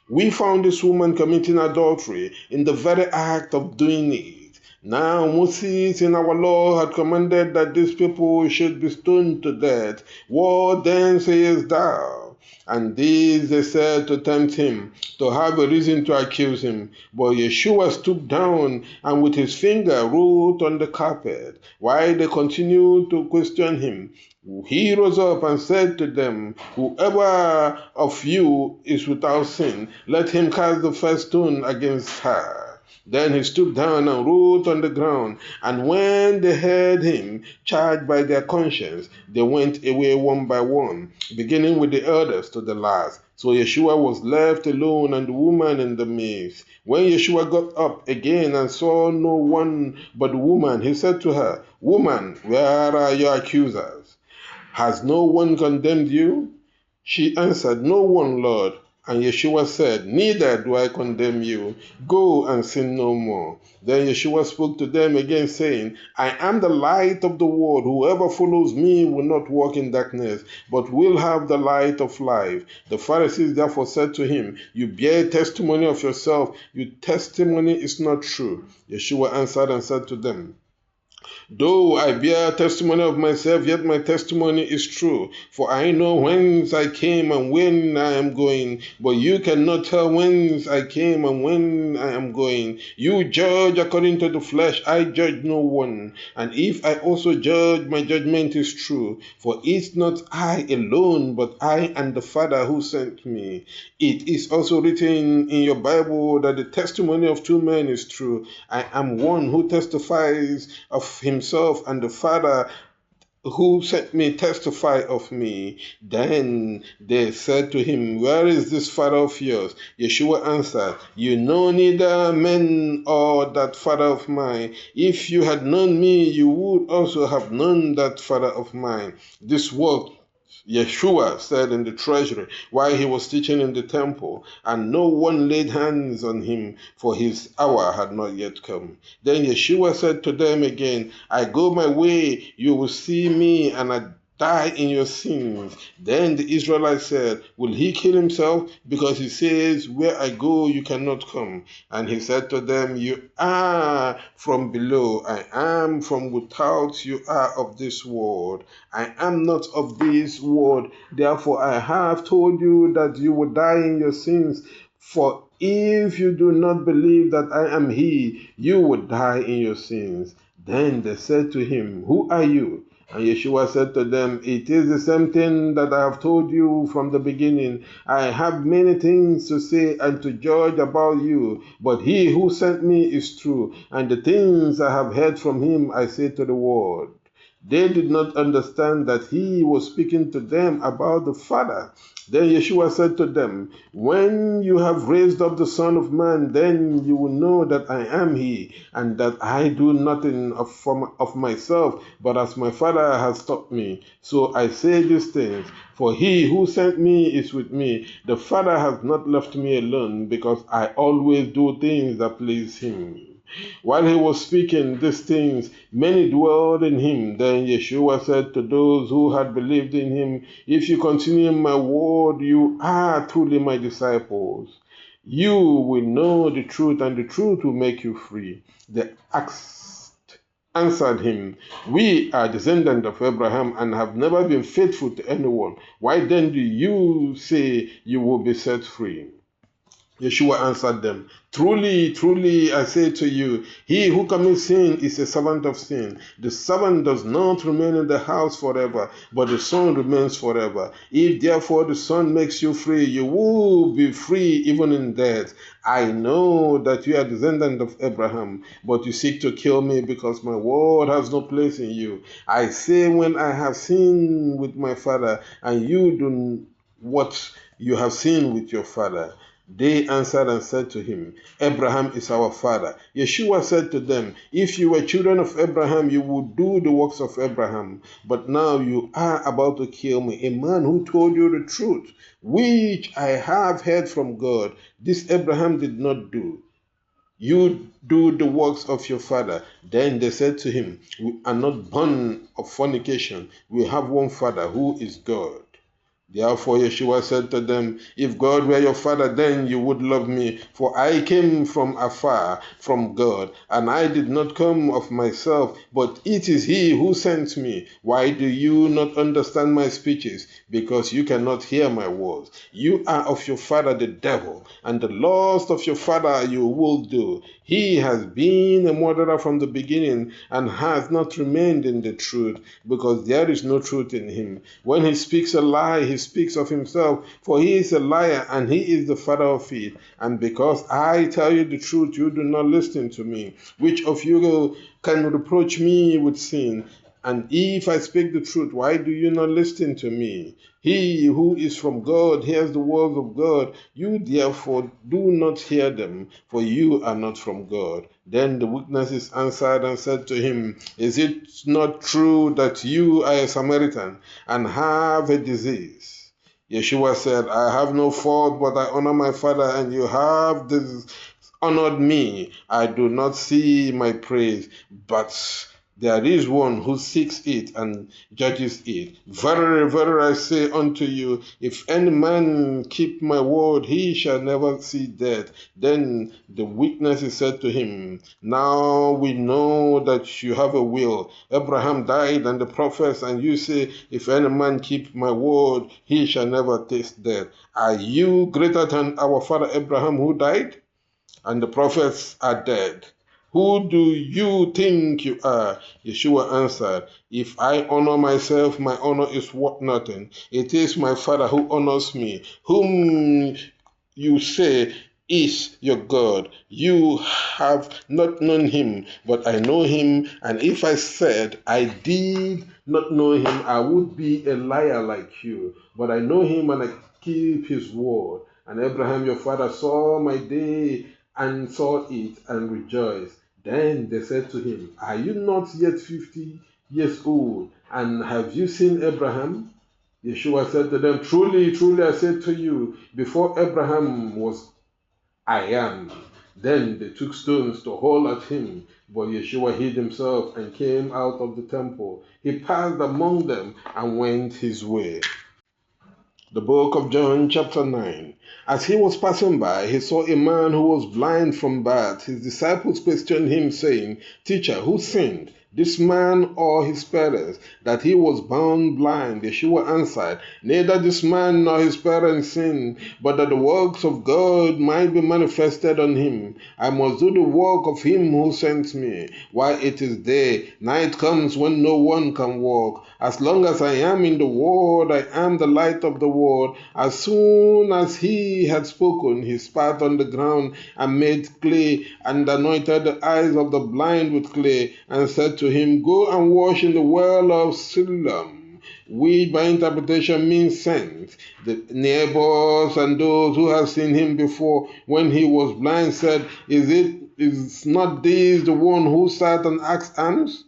we found this woman committing adultery in the very act of doing it. Now Moses in our law had commanded that these people should be stoned to death. What then sayest thou? And this they said to tempt him, to have a reason to accuse him. But Yeshua stooped down and with his finger wrote on the carpet. While they continued to question him, he rose up and said to them, Whoever of you is without sin, let him cast the first stone against her. Then he stooped down and wrote on the ground. And when they heard him charged by their conscience, they went away one by one, beginning with the eldest to the last. So Yeshua was left alone and the woman in the midst. When Yeshua got up again and saw no one but the woman, he said to her, Woman, where are your accusers? Has no one condemned you? She answered, No one, Lord. And Yeshua said, Neither do I condemn you. Go and sin no more. Then Yeshua spoke to them again, saying, I am the light of the world. Whoever follows me will not walk in darkness, but will have the light of life. The Pharisees therefore said to him, You bear testimony of yourself. Your testimony is not true. Yeshua answered and said to them, Though I bear testimony of myself, yet my testimony is true. For I know whence I came and when I am going, but you cannot tell whence I came and when I am going. You judge according to the flesh, I judge no one. And if I also judge, my judgment is true. For it's not I alone, but I and the Father who sent me. It is also written in your Bible that the testimony of two men is true. I am one who testifies of himself, and the Father who sent me testify of me. Then they said to him, Where is this Father of yours? Yeshua answered, You know neither men or that Father of mine. If you had known me, you would also have known that Father of mine. This word Yeshua said in the treasury while he was teaching in the temple, and no one laid hands on him, for his hour had not yet come. Then Yeshua said to them again, I go my way, you will see me, and I die in your sins. Then the Israelites said, Will he kill himself? Because he says, Where I go, you cannot come. And he said to them, You are from below, I am from without, you are of this world. I am not of this world. Therefore I have told you that you will die in your sins. For if you do not believe that I am he, you will die in your sins. Then they said to him, Who are you? And Yeshua said to them, It is the same thing that I have told you from the beginning. I have many things to say and to judge about you, but he who sent me is true, and the things I have heard from him I say to the world. They did not understand that he was speaking to them about the Father. Then Yeshua said to them, When you have raised up the Son of Man, then you will know that I am he, and that I do nothing of myself, but as my Father has taught me. So I say these things, for he who sent me is with me. The Father has not left me alone, because I always do things that please him. While he was speaking these things, many dwelled in him. Then Yeshua said to those who had believed in him, If you continue in my word, you are truly my disciples. You will know the truth, and the truth will make you free. They answered him, We are descendants of Abraham and have never been faithful to anyone. Why then do you say you will be set free? Yeshua answered them, Truly, truly, I say to you, he who commits sin is a servant of sin. The servant does not remain in the house forever, but the son remains forever. If therefore the son makes you free, you will be free even in death. I know that you are descendant of Abraham, but you seek to kill me because my word has no place in you. I say, when I have sinned with my father, and you do what you have seen with your father. They answered and said to him, Abraham is our father. Yeshua said to them, If you were children of Abraham, you would do the works of Abraham. But now you are about to kill me, a man who told you the truth, which I have heard from God. This Abraham did not do. You do the works of your father. Then they said to him, We are not born of fornication. We have one father, who is God. Therefore Yeshua said to them, If God were your father, then you would love me, for I came from afar, from God, and I did not come of myself, but it is he who sent me. Why do you not understand my speeches? Because you cannot hear my words. You are of your father the devil, and the lust of your father you will do. He has been a murderer from the beginning, and has not remained in the truth, because there is no truth in him. When he speaks a lie, he speaks of himself, for he is a liar, and he is the father of it. And because I tell you the truth, you do not listen to me. Which of you can reproach me with sin? And if I speak the truth, why do you not listen to me? He who is from God hears the words of God. You therefore do not hear them, for you are not from God. Then the witnesses answered and said to him, Is it not true that you are a Samaritan and have a disease? Yeshua said, I have no fault, but I honor my Father, and you have dishonored me. I do not see my praise, but there is one who seeks it and judges it. Verily, verily, I say unto you, if any man keep my word, he shall never see death. Then the witnesses said to him, Now we know that you have a will. Abraham died and the prophets, and you say, If any man keep my word, he shall never taste death. Are you greater than our father Abraham who died? And the prophets are dead. Who do you think you are? Yeshua answered, If I honor myself, my honor is worth nothing. It is my Father who honors me, whom you say is your God. You have not known him, but I know him. And if I said I did not know him, I would be a liar like you. But I know him and I keep his word. And Abraham your father saw my day and saw it and rejoiced. Then they said to him, Are you not yet 50 years old? And have you seen Abraham? Yeshua said to them, Truly, truly, I say to you, before Abraham was, I am. Then they took stones to hurl at him, but Yeshua hid himself and came out of the temple. He passed among them and went his way. The book of John, chapter 9. As he was passing by, he saw a man who was blind from birth. His disciples questioned him, saying, Teacher, who sinned, this man or his parents, that he was born blind? Yeshua answered, Neither this man nor his parents sinned, but that the works of God might be manifested on him. I must do the work of him who sent me. While it is day, night comes when no one can walk. As long as I am in the world, I am the light of the world. As soon as he had spoken, he spat on the ground and made clay, and anointed the eyes of the blind with clay, and said to him, Go and wash in the well of Siloam, which by interpretation means sent. The neighbors and those who had seen him before when he was blind said, Is not this the one who sat and asked alms?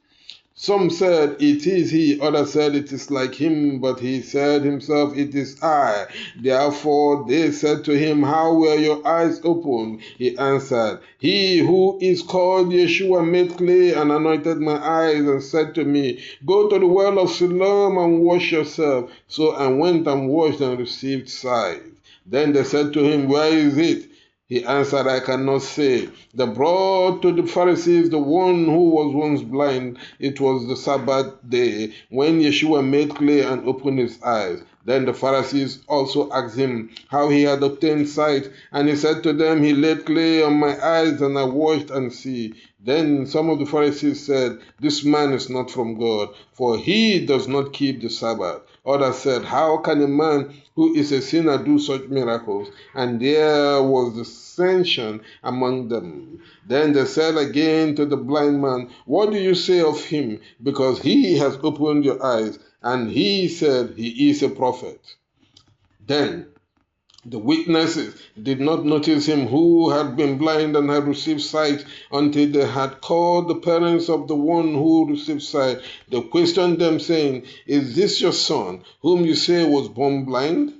Some said, It is he. Others said, It is like him. But he said himself, It is I. Therefore they said to him, How were your eyes opened? He answered, He who is called Yeshua made clay and anointed my eyes and said to me, Go to the well of Siloam and wash yourself. So I went and washed and received sight. Then they said to him, Where is it? He answered, I cannot say. They brought to the Pharisees the one who was once blind. It was the Sabbath day when Yeshua made clay and opened his eyes. Then the Pharisees also asked him how he had obtained sight. And he said to them, He laid clay on my eyes, and I washed and see. Then some of the Pharisees said, This man is not from God, for he does not keep the Sabbath. Others said, How can a man who is a sinner do such miracles? And there was dissension among them. Then they said again to the blind man, What do you say of him? Because he has opened your eyes. And he said, He is a prophet. Then the witnesses did not notice him who had been blind and had received sight until they had called the parents of the one who received sight. They questioned them, saying, Is this your son, whom you say was born blind?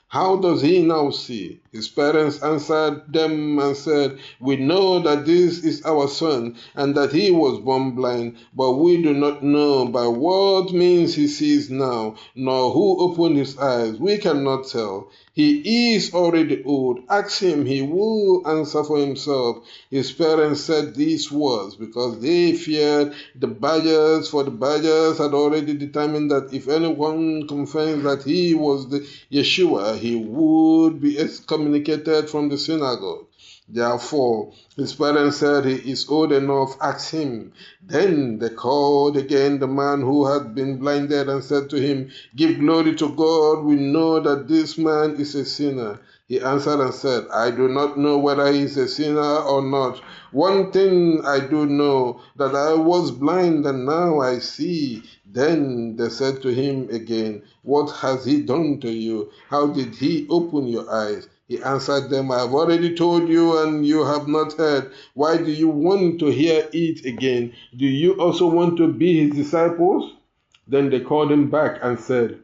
How does he now see? His parents answered them and said, We know that this is our son, and that he was born blind, but we do not know by what means he sees now, nor who opened his eyes. We cannot tell. He is already old. Ask him, he will answer for himself. His parents said these words because they feared the Badgers, for the Badgers had already determined that if anyone confessed that he was the Yeshua, he would be excommunicated from the synagogue. Therefore, his parents said, He is old enough, ask him. Then they called again the man who had been blinded and said to him, Give glory to God, we know that this man is a sinner. He answered and said, I do not know whether he is a sinner or not. One thing I do know, that I was blind and now I see. Then they said to him again, What has he done to you? How did he open your eyes? He answered them, I have already told you and you have not heard. Why do you want to hear it again? Do you also want to be his disciples? Then they called him back and said,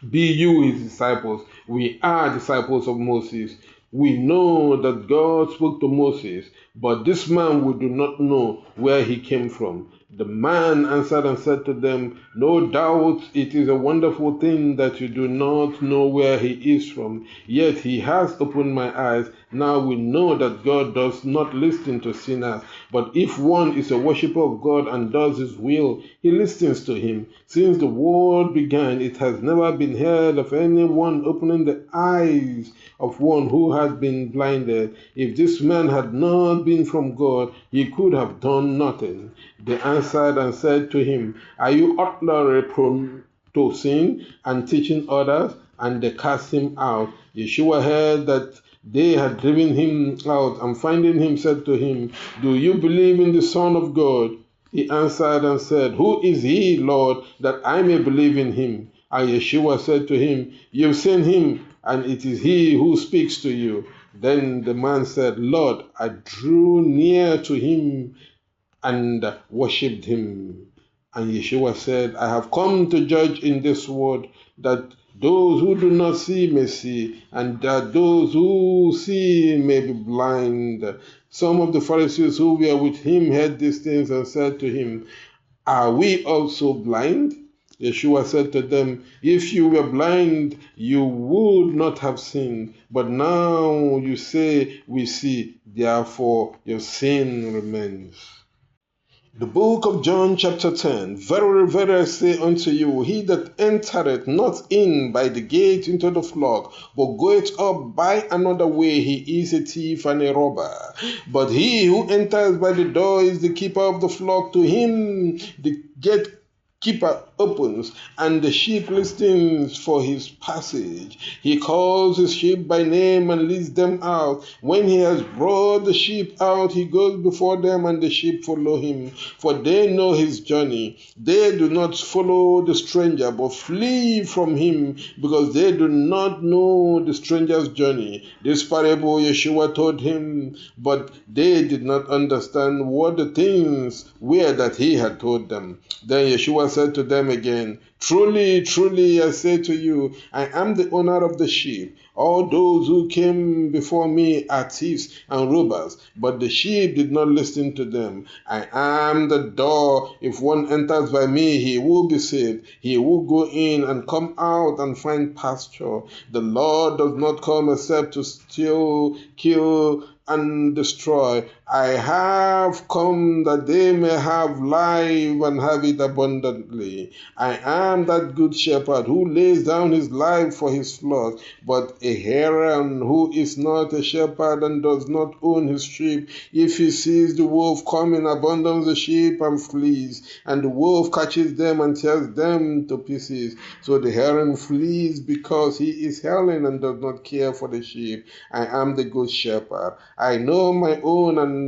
Be you his disciples. We are disciples of Moses. We know that God spoke to Moses, but this man we do not know where he came from. The man answered and said to them, No doubt it is a wonderful thing that you do not know where he is from, yet he has opened my eyes. Now we know that God does not listen to sinners, but if one is a worshipper of God and does his will, he listens to him. Since the world began, it has never been heard of anyone opening the eyes of one who had been blinded. If this man had not been from God, he could have done nothing. They answered and said to him, Are you utterly prone to sin and teaching others? And they cast him out. Yeshua heard that they had driven him out, and finding him said to him, Do you believe in the Son of God? He answered and said, Who is he, Lord, that I may believe in him? And Yeshua said to him, You've seen him, and it is he who speaks to you. Then the man said, Lord, I drew near to him and worshipped him. And Yeshua said, I have come to judge in this world, that those who do not see may see, and that those who see may be blind. Some of the Pharisees who were with him heard these things and said to him, Are we also blind? Yeshua said to them, If you were blind, you would not have sinned. But now you say, We see, therefore your sin remains. The book of John chapter 10. Verily, verily I say unto you, he that entereth not in by the gate into the flock, but goeth up by another way, he is a thief and a robber. But he who enters by the door is the keeper of the flock. To him the gatekeeper opens, and the sheep listens for his passage. He calls his sheep by name and leads them out. When he has brought the sheep out, he goes before them, and the sheep follow him, for they know his journey. They do not follow the stranger, but flee from him, because they do not know the stranger's journey. This parable Yeshua told him, but they did not understand what the things were that he had told them. Then Yeshua said to them again, Truly, truly, I say to you, I am the owner of the sheep. All those who came before me are thieves and robbers, but the sheep did not listen to them. I am the door. If one enters by me, he will be saved. He will go in and come out and find pasture. The Lord does not come except to steal, kill, and destroy. I have come that they may have life and have it abundantly. I am that good shepherd who lays down his life for his flock. But a heron who is not a shepherd and does not own his sheep, if he sees the wolf coming, abandons the sheep and flees, and the wolf catches them and tears them to pieces. So the heron flees because he is howling and does not care for the sheep. I am the good shepherd. I know my own and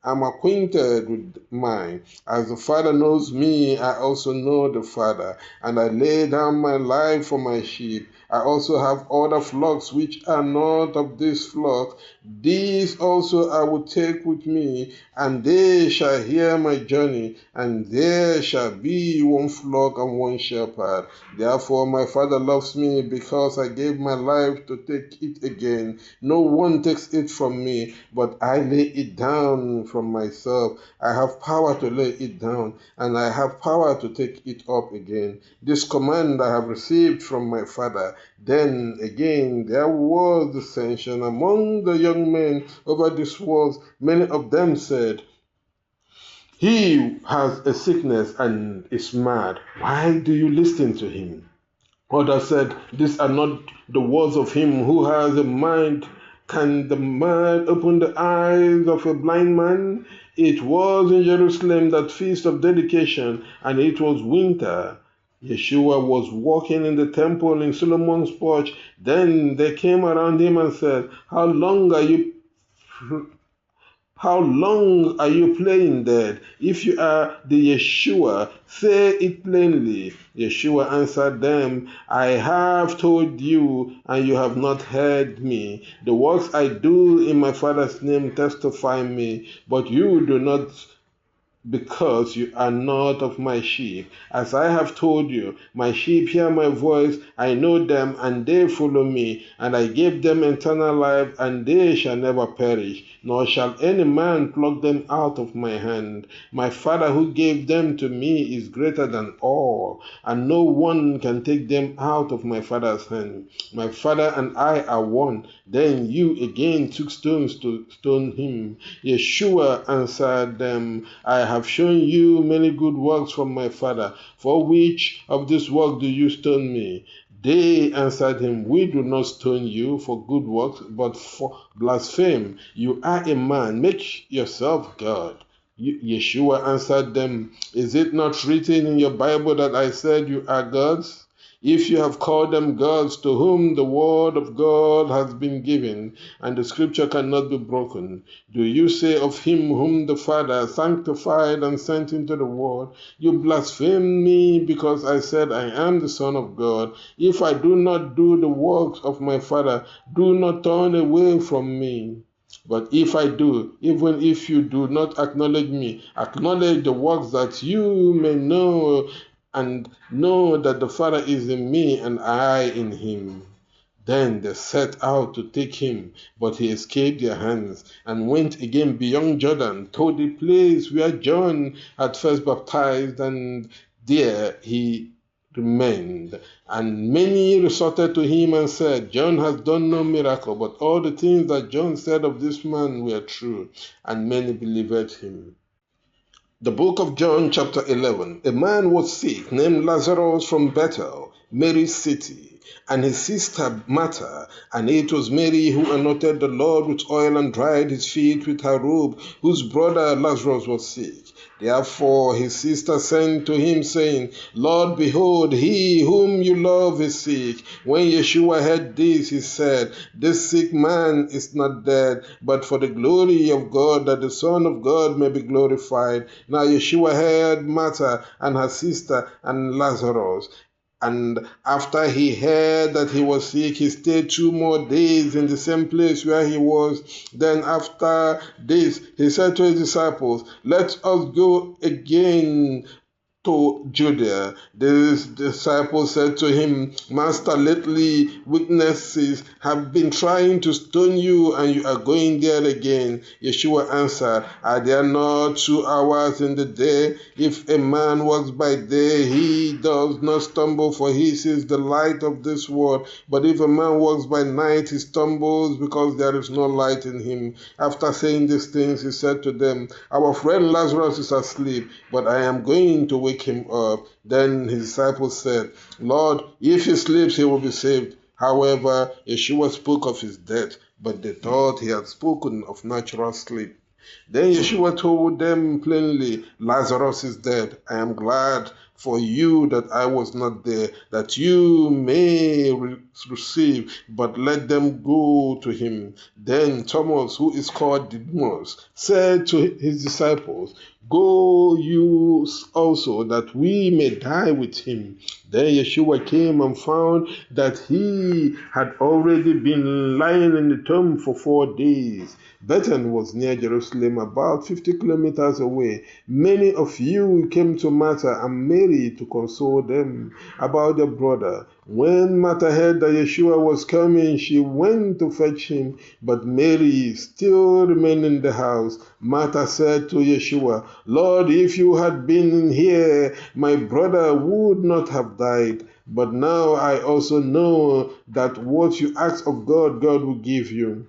am acquainted with mine. As the Father knows me, I also know the Father, and I lay down my life for my sheep. I also have other flocks which are not of this flock. These also I will take with me, and they shall hear my journey, and there shall be one flock and one shepherd. Therefore my Father loves me, because I gave my life to take it again. No one takes it from me, but I lay it down from myself. I have power to lay it down, and I have power to take it up again. This command I have received from my Father. Then again there was dissension among the young men over this words. Many of them said, "He has a sickness and is mad. Why do you listen to him?" Others said, "These are not the words of him who has a mind. Can the man open the eyes of a blind man?" It was in Jerusalem that feast of dedication, and it was winter. Yeshua was walking in the temple in Solomon's porch. Then they came around him and said, how long are you playing dead? If you are the Yeshua, say it plainly." Yeshua answered them, "I have told you, and you have not heard me. The works I do in my Father's name testify me, but you do not, because you are not of my sheep. As I have told you, my sheep hear my voice, I know them, and they follow me, and I gave them eternal life, and they shall never perish, nor shall any man pluck them out of my hand. My Father who gave them to me is greater than all, and no one can take them out of my Father's hand. My Father and I are one." Then you again took stones to stone him. Yeshua answered them, "I have shown you many good works from my Father. For which of these works do you stone me?" They answered him, "We do not stone you for good works, but for blasphemy. You are a man, make yourself God." Yeshua answered them, "Is it not written in your Bible that I said you are gods? If you have called them gods, to whom the word of God has been given, and the scripture cannot be broken, do you say of him whom the Father sanctified and sent into the world, 'You blaspheme me, because I said I am the Son of God'? If I do not do the works of my Father, do not turn away from me. But if I do, even if you do not acknowledge me, acknowledge the works, that you may know and know that the Father is in me and I in him." Then they set out to take him, but he escaped their hands and went again beyond Jordan to the place where John had first baptized, and there he remained. And many resorted to him and said, "John has done no miracle, but all the things that John said of this man were true." And many believed him. The book of John, chapter 11. A man was sick named Lazarus from Bethel, Mary's city, and his sister Martha. And it was Mary who anointed the Lord with oil and dried his feet with her robe, whose brother Lazarus was sick. Therefore his sister sent to him, saying, "Lord, behold, he whom you love is sick." When Yeshua heard this, he said, "This sick man is not dead, but for the glory of God, that the Son of God may be glorified." Now Yeshua heard Martha and her sister and Lazarus. And after he heard that he was sick, he stayed 2 more days in the same place where he was. Then after this, he said to his disciples, "Let us go again to Judea. The disciples said to him, Master, lately witnesses have been trying to stone you, and you are going there again. Yeshua answered, Are there not 2 hours in the day? If a man walks by day, he does not stumble, for he sees the light of this world. But if a man walks by night, he stumbles, because there is no light in him. After saying these things, he said to them, Our friend Lazarus is asleep, but I am going to wake him up. Then his disciples said, Lord, if he sleeps, he will be saved. However, Yeshua spoke of his death, but they thought he had spoken of natural sleep. Then Yeshua told them plainly, Lazarus is dead. I am glad for you that I was not there, that you may receive, but let them go to him. Then Thomas, who is called Didymus, said to his disciples, Go you also, that we may die with him. Then Yeshua came and found that he had already been lying in the tomb for 4 days. Bethany was near Jerusalem, about 50 kilometers away. Many of you came to Martha and Mary to console them about their brother. When Martha heard that Yeshua was coming, she went to fetch him, but Mary still remained in the house. Martha said to Yeshua, Lord, if you had been here, my brother would not have died. But now I also know that what you ask of God, God will give you.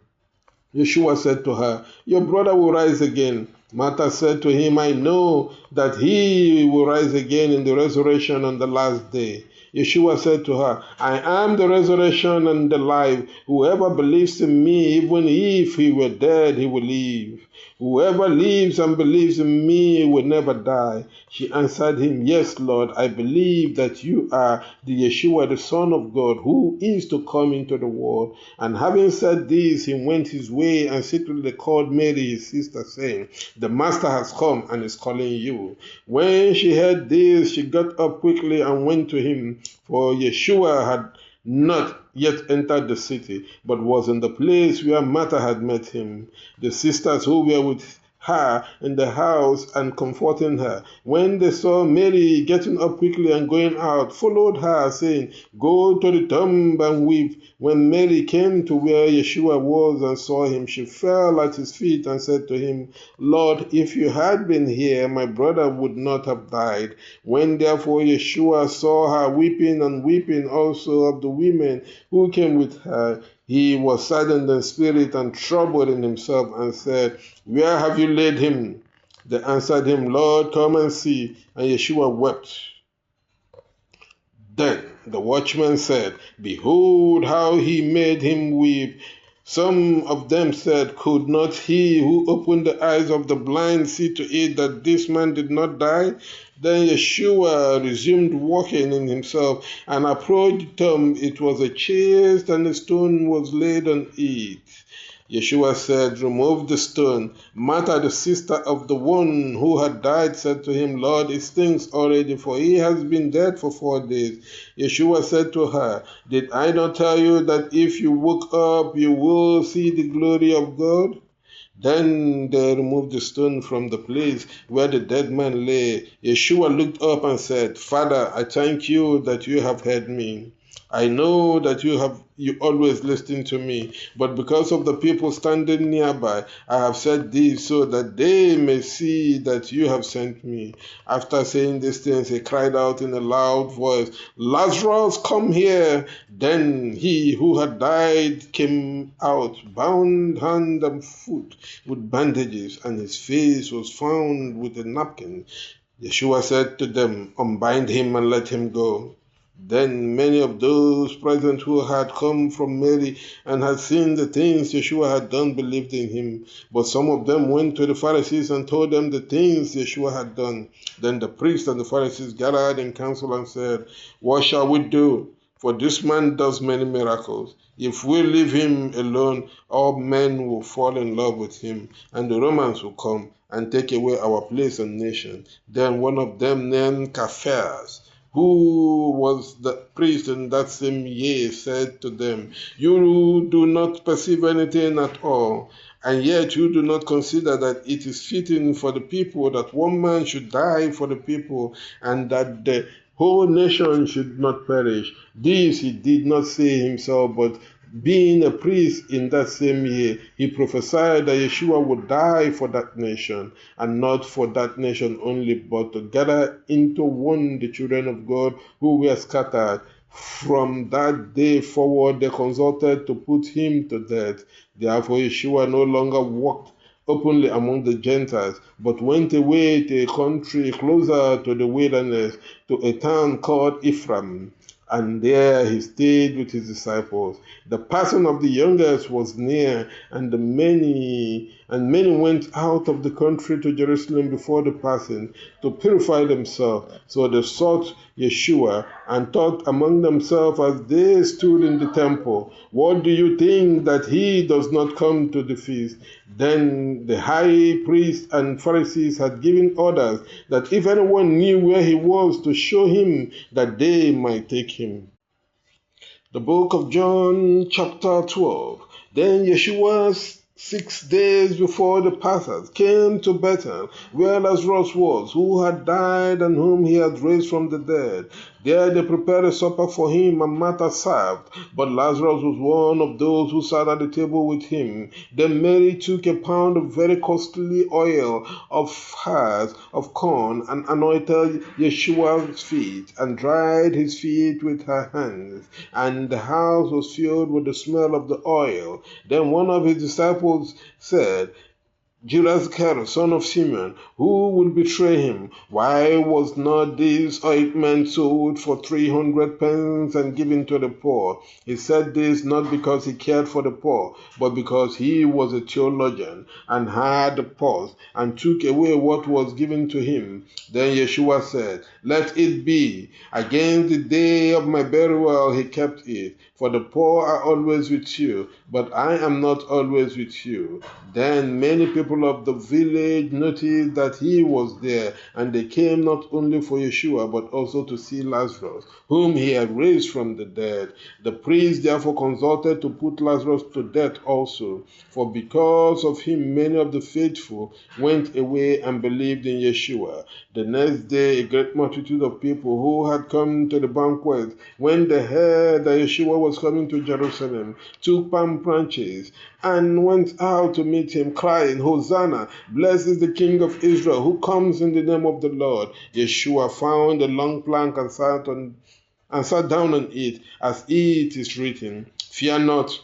Yeshua said to her, Your brother will rise again. Martha said to him, I know that he will rise again in the resurrection on the last day. Yeshua said to her, I am the resurrection and the life. Whoever believes in me, even if he were dead, he will live. Whoever lives and believes in me will never die. She answered him, Yes, Lord, I believe that you are the Yeshua, the Son of God, who is to come into the world. And having said this, he went his way and secretly called Mary, his sister, saying, The Master has come and is calling you. When she heard this, she got up quickly and went to him, for Yeshua had not yet entered the city, but was in the place where Martha had met him. The sisters who were with her in the house and comforting her, when they saw Mary getting up quickly and going out, followed her, saying, Go to the tomb and weep. When Mary came to where Yeshua was and saw him, she fell at his feet and said to him, Lord, if you had been here, my brother would not have died. When therefore Yeshua saw her weeping and weeping also of the women who came with her, he was saddened in spirit and troubled in himself and said, Where have you laid him? They answered him, Lord, come and see. And Yeshua wept. Then the watchman said, Behold how he made him weep. Some of them said, Could not he who opened the eyes of the blind see to it that this man did not die? Then Yeshua resumed walking in himself and approached the tomb. It was a chest, and a stone was laid on it. Yeshua said, Remove the stone. Martha, the sister of the one who had died, said to him, Lord, it stinks already, for he has been dead for 4 days. Yeshua said to her, Did I not tell you that if you woke up, you will see the glory of God? Then they removed the stone from the place where the dead man lay. Yeshua looked up and said, Father, I thank you that you have heard me. I know that you always listen to me, but because of the people standing nearby, I have said this so that they may see that you have sent me. After saying these things, he cried out in a loud voice, Lazarus, come here. Then he who had died came out, bound hand and foot with bandages, and his face was found with a napkin. Yeshua said to them, Unbind him and let him go. Then many of those present who had come from Mary and had seen the things Yeshua had done believed in him. But some of them went to the Pharisees and told them the things Yeshua had done. Then the priests and the Pharisees gathered in council and said, What shall we do? For this man does many miracles. If we leave him alone, all men will fall in love with him, and the Romans will come and take away our place and nation. Then one of them, named Caiaphas, who was the priest in that same year, said to them, You do not perceive anything at all. And yet you do not consider that it is fitting for the people that one man should die for the people, and that the whole nation should not perish. This he did not say himself, but being a priest in that same year, he prophesied that Yeshua would die for that nation, and not for that nation only, but to gather into one the children of God who were scattered. From that day forward, they consulted to put him to death. Therefore, Yeshua no longer walked openly among the Gentiles, but went away to a country closer to the wilderness, to a town called Ephraim. And there he stayed with his disciples. The passing of the youngest was near, and many went out of the country to Jerusalem before the passing to purify themselves. So they sought Yeshua and talked among themselves as they stood in the temple, "What do you think that he does not come to the feast?" Then the high priests and Pharisees had given orders that if anyone knew where he was, to show him, that they might take him. The book of John, chapter 12. Then Yeshua, 6 days before the Passage, came to Bethel, where Lazarus was, who had died and whom he had raised from the dead. There they prepared a supper for him, and Martha served, but Lazarus was one of those who sat at the table with him. Then Mary took a pound of very costly oil of hers of corn, and anointed Yeshua's feet, and dried his feet with her hands. And the house was filled with the smell of the oil. Then one of his disciples said, "Judas Iscariot, son of Simon, who will betray him? Why was not this ointment sold for 300 pence and given to the poor?" He said this not because he cared for the poor, but because he was a theologian and had the purse, and took away what was given to him. Then Yeshua said, "Let it be. Against the day of my burial he kept it. For the poor are always with you, but I am not always with you." Then many people of the village noticed that he was there, and they came not only for Yeshua, but also to see Lazarus, whom he had raised from the dead. The priests therefore consulted to put Lazarus to death also, for because of him many of the faithful went away and believed in Yeshua. The next day a great multitude of people who had come to the banquet, when they heard that Yeshua was coming to Jerusalem, took palm branches and went out to meet him, crying, "Hosanna! Blessed is the King of Israel, who comes in the name of the Lord." Yeshua found a long plank and sat down on it, as it is written, "Fear not,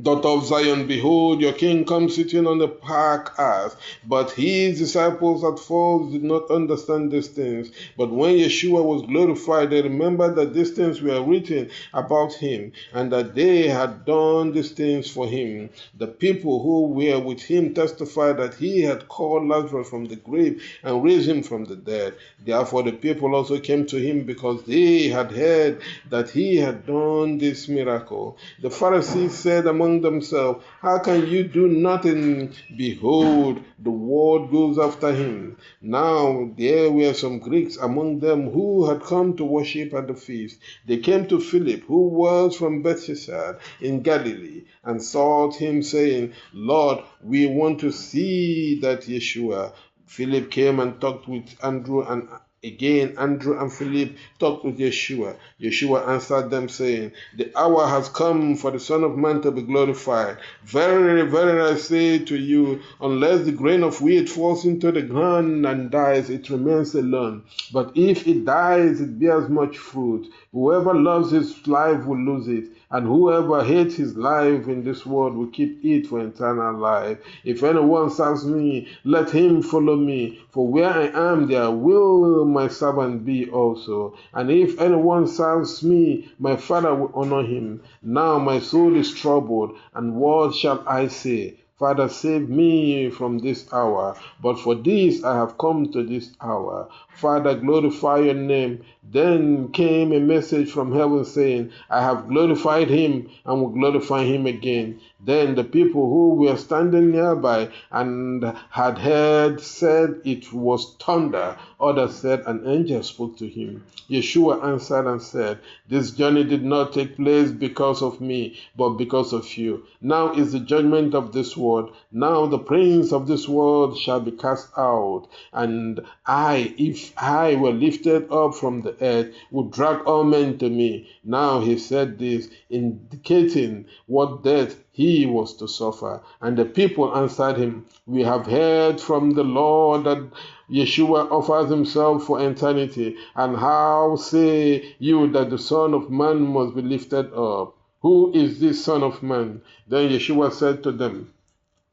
daughter of Zion, behold, your king comes sitting on the dark ass." But his disciples at first did not understand these things. But when Yeshua was glorified, they remembered that these things were written about him, and that they had done these things for him. The people who were with him testified that he had called Lazarus from the grave and raised him from the dead. Therefore the people also came to him, because they had heard that he had done this miracle. The Pharisees said among themselves, "How can you do nothing? Behold, the world goes after him." Now there were some Greeks among them who had come to worship at the feast. They came to Philip, who was from Bethsaida in Galilee, and sought him, saying, "Lord, we want to see that Yeshua." Philip came and talked with Andrew, and again Andrew and Philip talked with Yeshua. Yeshua answered them, saying, "The hour has come for the Son of Man to be glorified. Verily, verily, I say to you, unless the grain of wheat falls into the ground and dies, it remains alone. But if it dies, it bears much fruit. Whoever loves his life will lose it, and whoever hates his life in this world will keep it for eternal life. If anyone serves me, let him follow me. For where I am, there will my servant be also. And if anyone serves me, my Father will honor him. Now my soul is troubled, and what shall I say? Father, save me from this hour. But for this I have come to this hour. Father, glorify your name." Then came a message from heaven saying, "I have glorified him and will glorify him again." Then the people who were standing nearby and had heard said it was thunder. Others said an angel spoke to him. Yeshua answered and said, "This journey did not take place because of me, but because of you. Now is the judgment of this world. sword. Now the prince of this world shall be cast out. And I, if I were lifted up from the earth, would drag all men to me. Now he said this, indicating what death he was to suffer. And the people answered him, we have heard from the Lord that Yeshua offers himself for eternity. And how say you that the Son of Man must be lifted up? Who is this Son of Man? Then Yeshua said to them,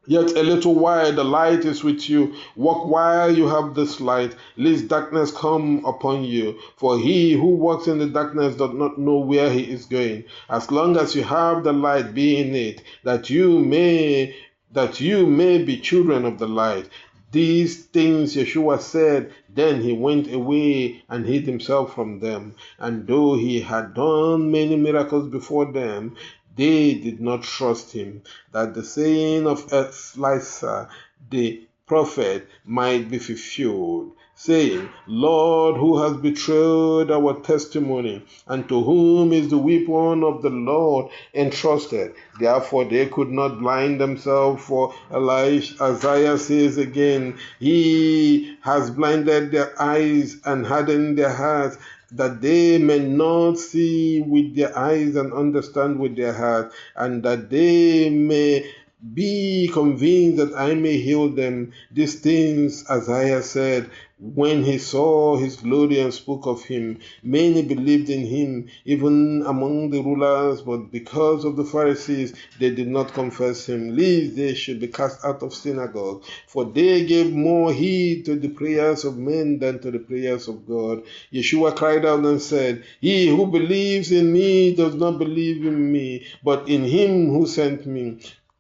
yet a little while the light is with you. Walk while you have this light, lest darkness come upon you. For he who walks in the darkness does not know where he is going. As long as you have the light, be in it, that you may be children of the light. These things Yeshua said, then he went away and hid himself from them. And though he had done many miracles before them, they did not trust him, that the saying of Elisha the prophet might be fulfilled, saying, Lord, who has betrayed our testimony, and to whom is the weapon of the Lord entrusted? Therefore they could not blind themselves, for Isaiah says again, he has blinded their eyes and hardened their hearts, that they may not see with their eyes and understand with their heart, and that they may be convinced that I may heal them. These things Isaiah said when he saw his glory and spoke of him. Many believed in him, even among the rulers, but because of the Pharisees, they did not confess him, lest they should be cast out of synagogue. For they gave more heed to the prayers of men than to the prayers of God. Yeshua cried out and said, he who believes in me does not believe in me, but in him who sent me.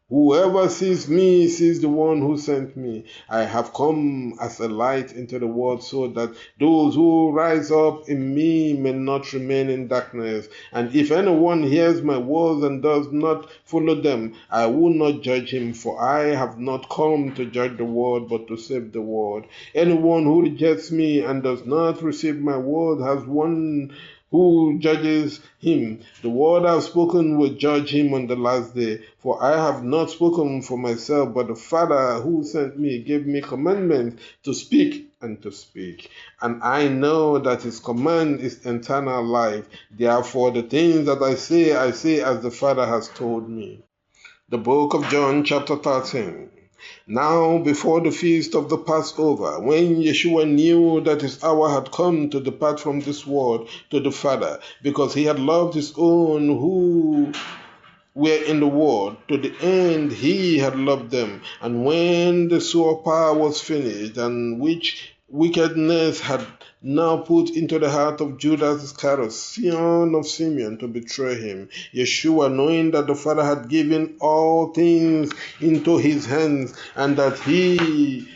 Whoever sees me sees the one who sent me. I have come as a light into the world, so that those who rise up in me may not remain in darkness. And if anyone hears my words and does not follow them, I will not judge him, for I have not come to judge the world, but to save the world. Anyone who rejects me and does not receive my word has one who judges him. The word I have spoken will judge him on the last day. For I have not spoken for myself, but the Father who sent me gave me commandment to speak and to speak. And I know that his command is eternal life. Therefore the things that I say as the Father has told me. The book of John chapter 13. Now before the feast of the Passover, when Yeshua knew that his hour had come to depart from this world to the Father, because he had loved his own who were in the world, to the end he had loved them. And when the supper was finished, and which wickedness had now put into the heart of Judas Iscariot, son of Simeon, to betray him, Yeshua, knowing that the Father had given all things into his hands, and that he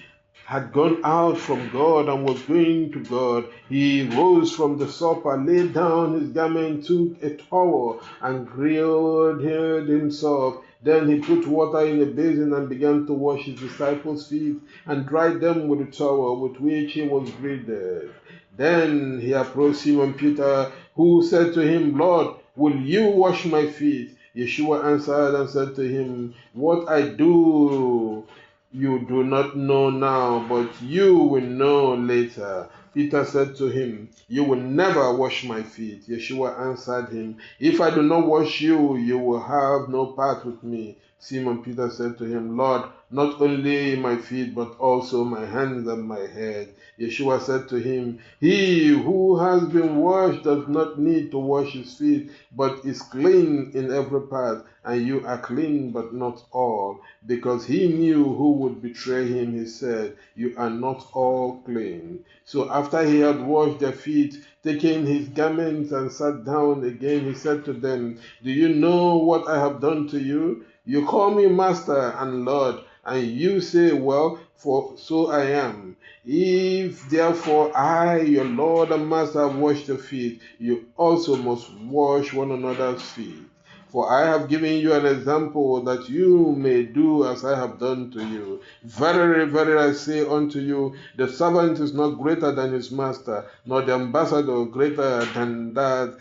had gone out from God and was going to God, he rose from the supper, laid down his garment, took a towel, and girded himself. Then he put water in a basin and began to wash his disciples' feet and dried them with the towel with which he was girded. Then he approached Simon Peter, who said to him, Lord, will you wash my feet? Yeshua answered and said to him, what I do you do not know now, but you will know later. Peter said to him, you will never wash my feet. Yeshua answered him, if I do not wash you, you will have no part with me. Simon Peter said to him, Lord, not only my feet, but also my hands and my head. Yeshua said to him, he who has been washed does not need to wash his feet, but is clean in every part, and you are clean, but not all. Because he knew who would betray him, he said, you are not all clean. So after he had washed their feet, taking his garments and sat down again, he said to them, do you know what I have done to you? You call me Master and Lord, and you say, well, for so I am. If therefore I, your Lord and Master, have washed your feet, you also must wash one another's feet. For I have given you an example that you may do as I have done to you. Verily, verily, I say unto you, the servant is not greater than his master, nor the ambassador greater than that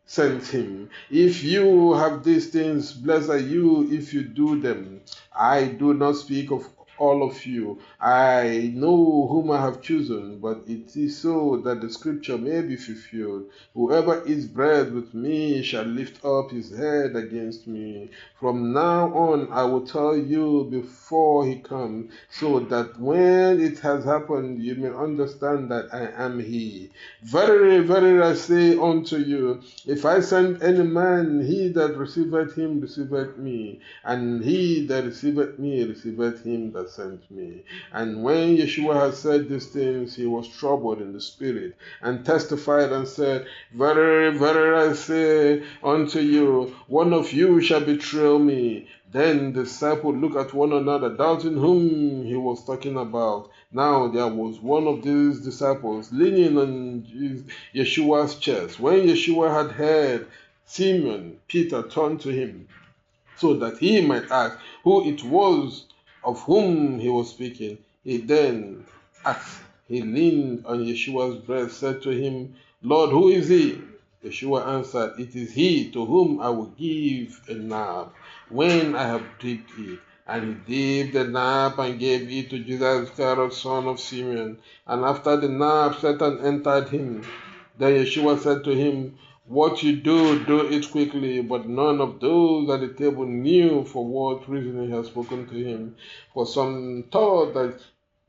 sent him. If you have these things, blessed are you if you do them. I do not speak of all of you. I know whom I have chosen, but it is so that the scripture may be fulfilled. Whoever eats bread with me shall lift up his head against me. From now on, I will tell you before he comes, so that when it has happened, you may understand that I am he. Verily, verily, I say unto you, if I send any man, he that receiveth him receiveth me, and he that receiveth me receiveth him that sent me. And when Yeshua had said these things, he was troubled in the spirit, and testified and said, Verily, verily, I say unto you, one of you shall betray me. Then the disciples looked at one another, doubting whom he was talking about. Now there was one of these disciples leaning on Yeshua's chest. When Yeshua had heard, Simon Peter turned to him so that he might ask who it was of whom he was speaking. He then asked. He leaned on Yeshua's breast, said to him, Lord, who is he? Yeshua answered, It is he to whom I will give a nab when I have dipped it. And he dipped the nab and gave it to Judas Iscariot, son of Simeon. And after the nab, Satan entered him. Then Yeshua said to him, What you do, do it quickly. But none of those at the table knew for what reason he had spoken to him. For some thought that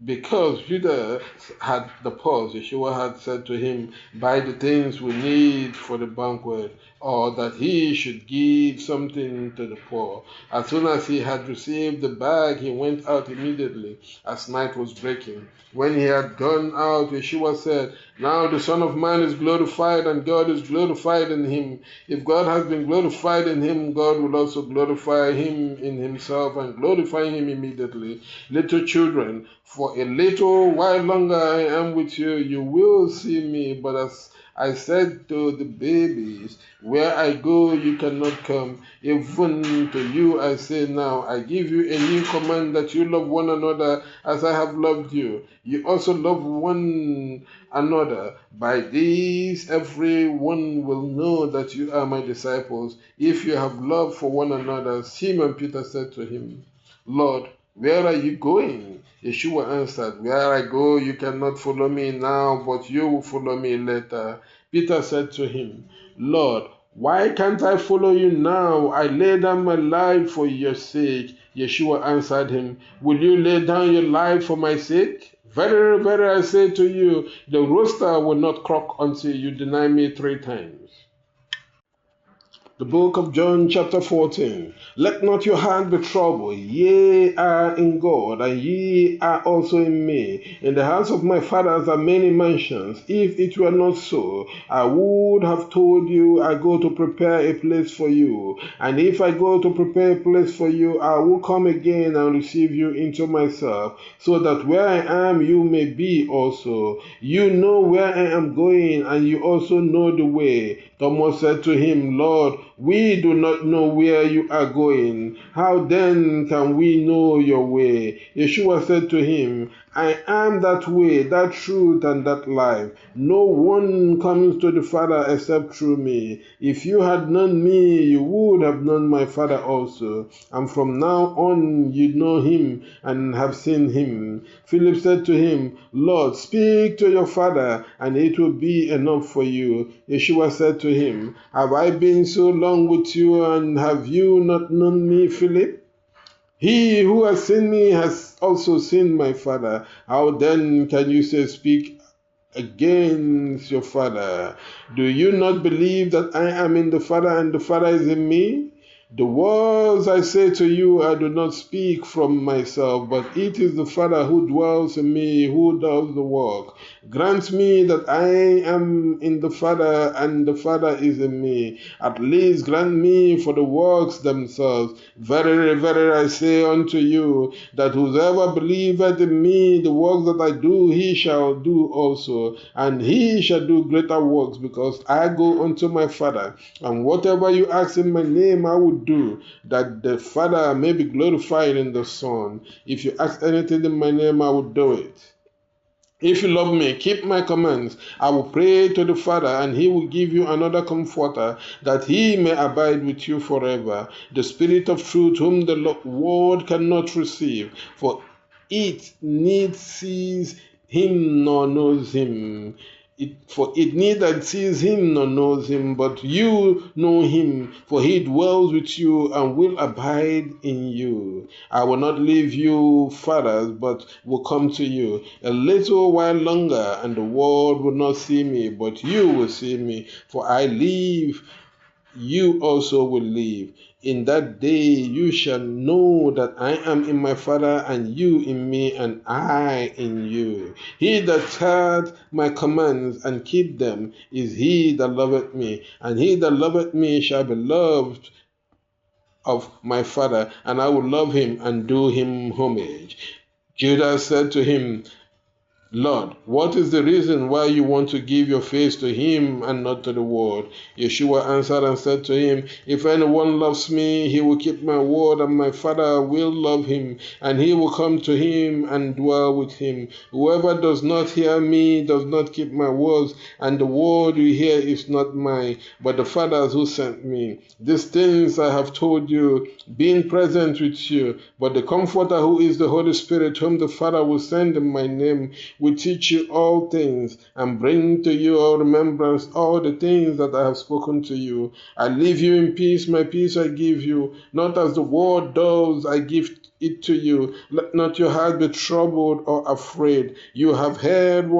because Judas had the purse, Yeshua had said to him, Buy the things we need for the banquet, or that he should give something to the poor. As soon as he had received the bag, he went out immediately, as night was breaking. When he had gone out, Yeshua said, Now the Son of Man is glorified, and God is glorified in him. If God has been glorified in him, God will also glorify him in himself, and glorify him immediately. Little children, for a little while longer I am with you. You will see me, but as I said to the babies, where I go you cannot come. Even to you I say now, I give you a new command, that you love one another as I have loved you. You also love one another. By this everyone will know that you are my disciples, if you have love for one another. Simon Peter said to him, Lord, where are you going? Yeshua answered, Where I go, you cannot follow me now, but you will follow me later. Peter said to him, Lord, why can't I follow you now? I lay down my life for your sake. Yeshua answered him, Will you lay down your life for my sake? Very, very, I say to you, the rooster will not croak until you deny me 3 times. The book of John chapter 14. Let not your heart be troubled. Ye are in God, and ye are also in me. In the house of my fathers are many mansions. If it were not so, I would have told you, I go to prepare a place for you. And if I go to prepare a place for you, I will come again and receive you into myself, so that where I am, you may be also. You know where I am going, and you also know the way. Thomas said to him, Lord, we do not know where you are going. How then can we know your way? Yeshua said to him, I am that way, that truth, and that life. No one comes to the Father except through me. If you had known me, you would have known my Father also. And from now on you know him and have seen him. Philip said to him, Lord, speak to your Father, and it will be enough for you. Yeshua said to him, Have I been so long with you, and have you not known me, Philip? He who has seen me has also seen my Father. How then can you say, Speak against your Father? Do you not believe that I am in the Father and the Father is in me? The words I say to you, I do not speak from myself, but it is the Father who dwells in me who does the work. Grant me that I am in the Father and the Father is in me. At least grant me for the works themselves. Verily, verily, I say unto you, that whosoever believeth in me, the works that I do, he shall do also. And he shall do greater works, because I go unto my Father. And whatever you ask in my name, I will do, that the Father may be glorified in the Son. If you ask anything in my name, I will do it. If you love me, keep my commands. I will pray to the Father, and he will give you another comforter, that he may abide with you forever. The Spirit of truth, whom the world cannot receive, for it neither sees him nor knows him. For it neither sees him nor knows him, but you know him, for he dwells with you and will abide in you. I will not leave you fathers, but will come to you. A little while longer, and the world will not see me, but you will see me. For I live, you also will live. In that day you shall know that I am in my Father, and you in me, and I in you. He that hath my commands and keep them is he that loveth me, and he that loveth me shall be loved of my Father, and I will love him and do him homage. Judas said to him, Lord, what is the reason why you want to give your face to him and not to the world? Yeshua answered and said to him, If anyone loves me, he will keep my word, and my Father will love him, and he will come to him and dwell with him. Whoever does not hear me does not keep my words, and the word you hear is not mine, but the Father's who sent me. These things I have told you, being present with you. But the Comforter, who is the Holy Spirit, whom the Father will send in my name, will teach you all things, and bring to your remembrance all the things that I have spoken to you. I leave you in peace, my peace I give you. Not as the world does, I give it to you. Let not your heart be troubled or afraid. You have heard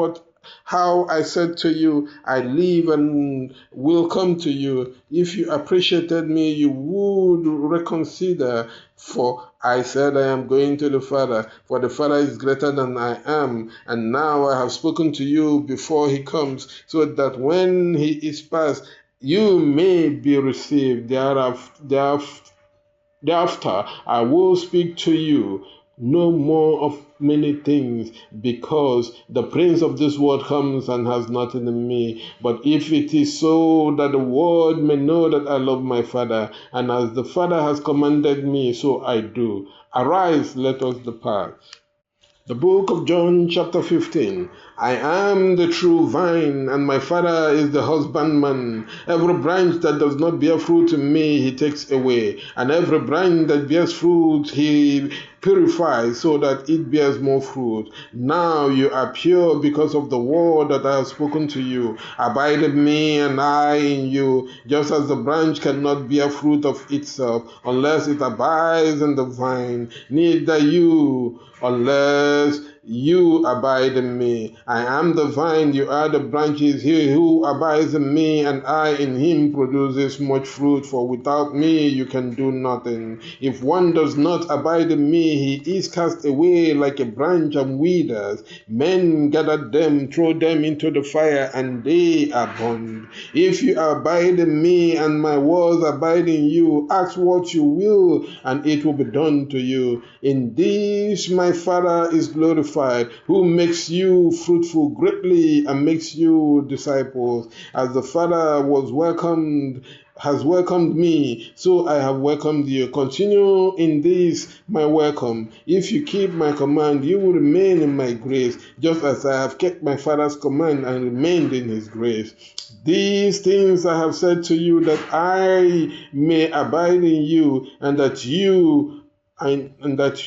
how I said to you, I live and will come to you. If you appreciated me, you would reconsider, for I said I am going to the Father, for the Father is greater than I am, and now I have spoken to you before he comes, so that when he is past, you may be received. Thereafter I will speak to you no more of many things, because the prince of this world comes and has nothing in me. But if it is so that the world may know that I love my Father, and as the Father has commanded me, so I do. Arise, let us depart. The book of John, chapter 15. I am the true vine, and my Father is the husbandman. Every branch that does not bear fruit in me, he takes away. And every branch that bears fruit, he purifies, so that it bears more fruit. Now you are pure because of the word that I have spoken to you. Abide in me, and I in you, just as the branch cannot bear fruit of itself unless it abides in the vine. Neither you, unless you abide in me. I am the vine, you are the branches. He who abides in me and I in him produces much fruit, for without me you can do nothing. If one does not abide in me, he is cast away like a branch and withers. Men gather them, throw them into the fire, and they are burned. If you abide in me and my words abide in you, ask what you will, and it will be done to you. In this my Father is glorified, who makes you fruitful greatly and makes you disciples. As the Father has welcomed me, so I have welcomed you. Continue in this my welcome. If you keep my command, you will remain in my grace, just as I have kept my Father's command and remained in his grace. These things I have said to you, that I may abide in you, and that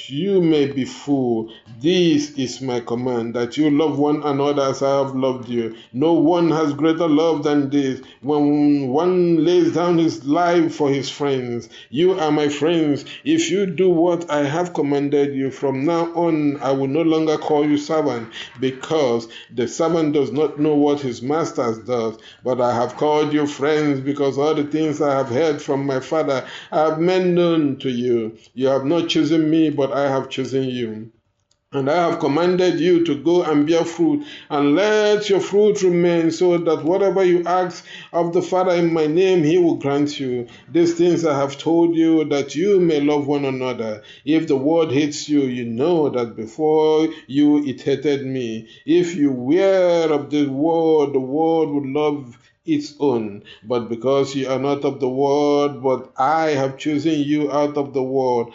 you may be full. This is my command, that you love one another as I have loved you. No one has greater love than this, when one lays down his life for his friends. You are my friends if you do what I have commanded you. From now on, I will no longer call you servant, because the servant does not know what his master does. But I have called you friends, because all the things I have heard from my Father I have made known to you. You have not chosen me, but I have chosen you. And I have commanded you to go and bear fruit, and let your fruit remain, so that whatever you ask of the Father in my name, he will grant you. These things I have told you, that you may love one another. If the world hates you, you know that before you it hated me. If you were of the world would love its own. But because you are not of the world, but I have chosen you out of the world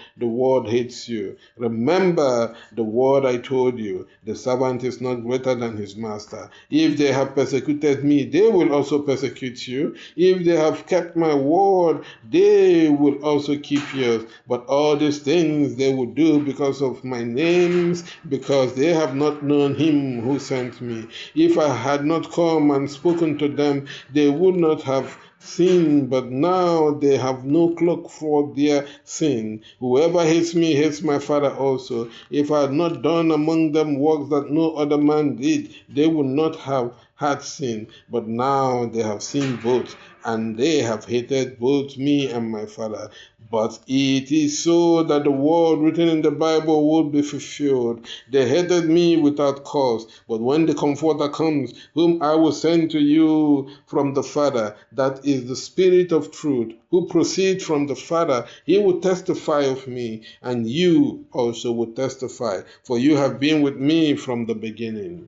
hates you. Remember the word I told you, the servant is not greater than his master. If they have persecuted me, they will also persecute you. If they have kept my word, they will also keep yours. But all these things they will do because of my names, because they have not known him who sent me. If I had not come and spoken to them, they would not have sin, but now they have no cloak for their sin. Whoever hates me hates my Father also. If I had not done among them works that no other man did, they would not have had sin. But now they have seen both, and they have hated both me and my Father. But it is so that the word written in the Bible would be fulfilled. They hated me without cause. But when the Comforter comes, whom I will send to you from the Father, that is the Spirit of truth, who proceeds from the Father, he will testify of me, and you also will testify, for you have been with me from the beginning.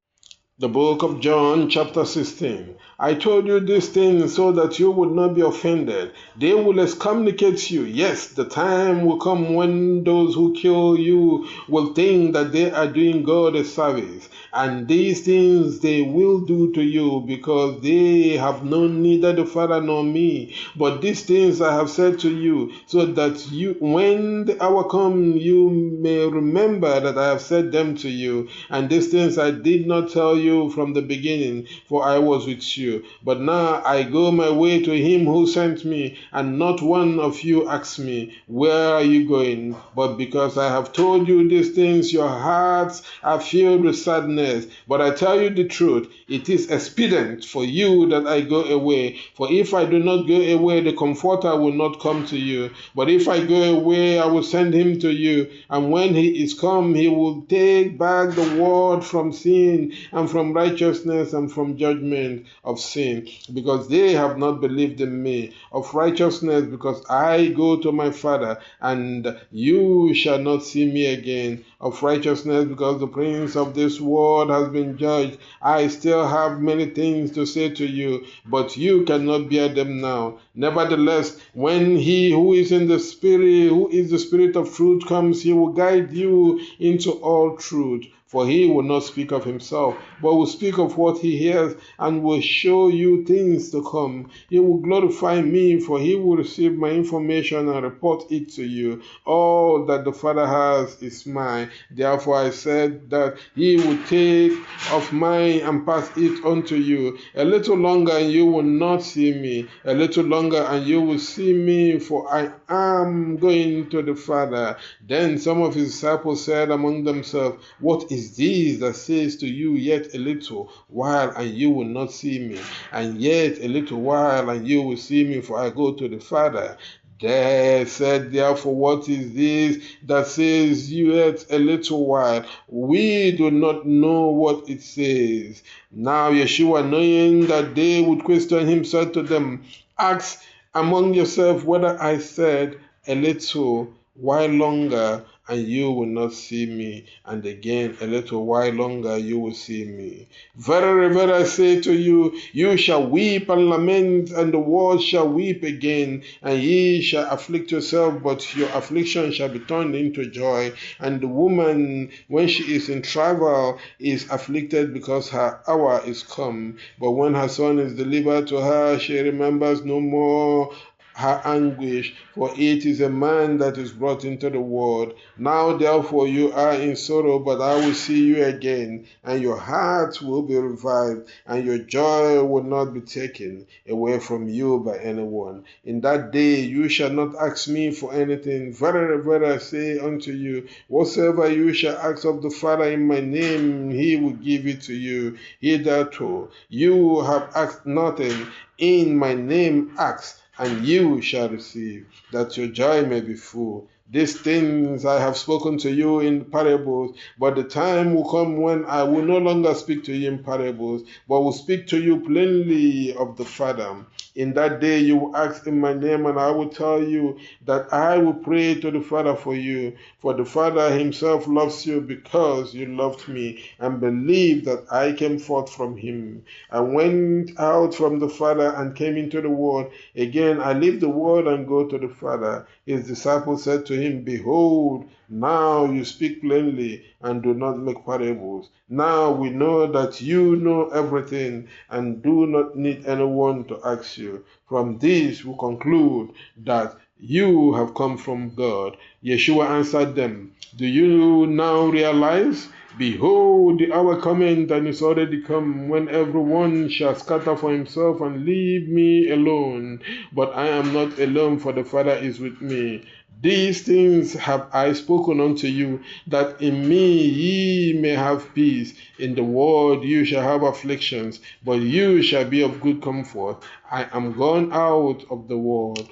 The book of John, chapter 16. I told you these things so that you would not be offended. They will excommunicate you. Yes, the time will come when those who kill you will think that they are doing God a service. And these things they will do to you because they have known neither the Father nor me. But these things I have said to you, so that you, when the hour comes, you may remember that I have said them to you. And these things I did not tell you from the beginning, for I was with you. But now I go my way to him who sent me, and not one of you asks me, where are you going? But because I have told you these things, your hearts are filled with sadness. But I tell you the truth, it is expedient for you that I go away. For if I do not go away, the Comforter will not come to you. But if I go away, I will send him to you. And when he is come, he will take back the word from sin and from righteousness and from judgment of sin, because they have not believed in me. Of righteousness, because I go to my Father, and you shall not see me again. Of righteousness, because the prince of this world has been judged. I still have many things to say to you, but you cannot bear them now. Nevertheless, when he who is in the Spirit, who is the Spirit of truth comes, he will guide you into all truth. For he will not speak of himself, but will speak of what he hears, and will show you things to come. He will glorify me, for he will receive my information and report it to you. All that the Father has is mine. Therefore I said that he will take of mine and pass it on to you. A little longer and you will not see me. A little longer and you will see me, for I am going to the Father. Then some of his disciples said among themselves, what is this that says to you, yet a little while and you will not see me, and yet a little while and you will see me, for I go to the Father? They said, therefore, what is this that says, yet a little while? We do not know what it says. Now Yeshua, knowing that they would question him, said to them, ask among yourselves whether I said a little while longer and you will not see me, and again a little while longer you will see me. Verily, verily, I say to you, you shall weep and lament, and the world shall weep again, and ye shall afflict yourself, but your affliction shall be turned into joy. And the woman, when she is in travail, is afflicted because her hour is come. But when her son is delivered to her, she remembers no more her anguish, for it is a man that is brought into the world. Now therefore you are in sorrow, but I will see you again, and your heart will be revived, and your joy will not be taken away from you by anyone. In that day you shall not ask me for anything. Verily, verily, I say unto you, whatsoever you shall ask of the Father in my name, he will give it to you. Hitherto you have asked nothing. In my name ask, and you shall receive, that your joy may be full. These things I have spoken to you in parables, but the time will come when I will no longer speak to you in parables, but will speak to you plainly of the Father. In that day you will ask in my name, and I will tell you that I will pray to the Father for you. For the Father himself loves you because you loved me and believed that I came forth from him. I went out from the Father and came into the world. Again, I leave the world and go to the Father. His disciples said to him, Behold, now you speak plainly and do not make parables. Now we know that you know everything and do not need anyone to ask you. From this we conclude that you have come from God. Yeshua answered them, Do you now realize? Behold, the hour cometh and is already come, when everyone shall scatter for himself and leave me alone. But I am not alone, for the Father is with me. These things have I spoken unto you, that in me ye may have peace. In the world you shall have afflictions, but you shall be of good comfort. I am gone out of the world.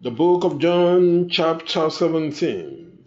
The book of John, chapter 17.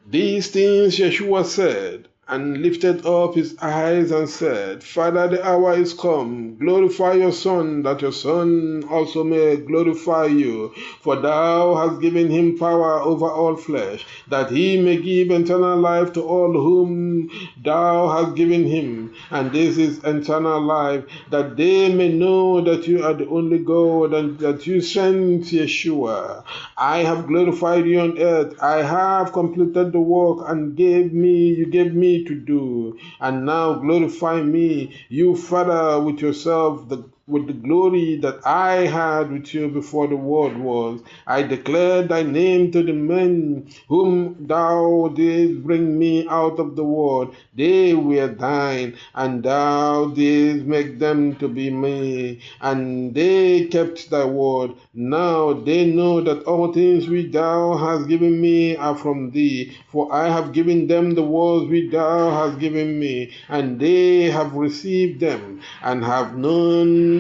These things Yeshua said, and lifted up his eyes and said, Father, the hour is come. Glorify your Son, that your Son also may glorify you. For thou hast given him power over all flesh, that he may give eternal life to all whom thou hast given him. And this is eternal life, that they may know that you are the only God, and that you sent Yeshua. I have glorified you on earth. I have completed the work and you gave me to do. And now glorify me, you Father, with yourself, with the glory that I had with you before the world was. I declared thy name to the men whom thou didst bring me out of the world. They were thine, and thou didst make them to be me, and they kept thy word. Now they know that all things which thou hast given me are from thee, for I have given them the words which thou hast given me, and they have received them, and have known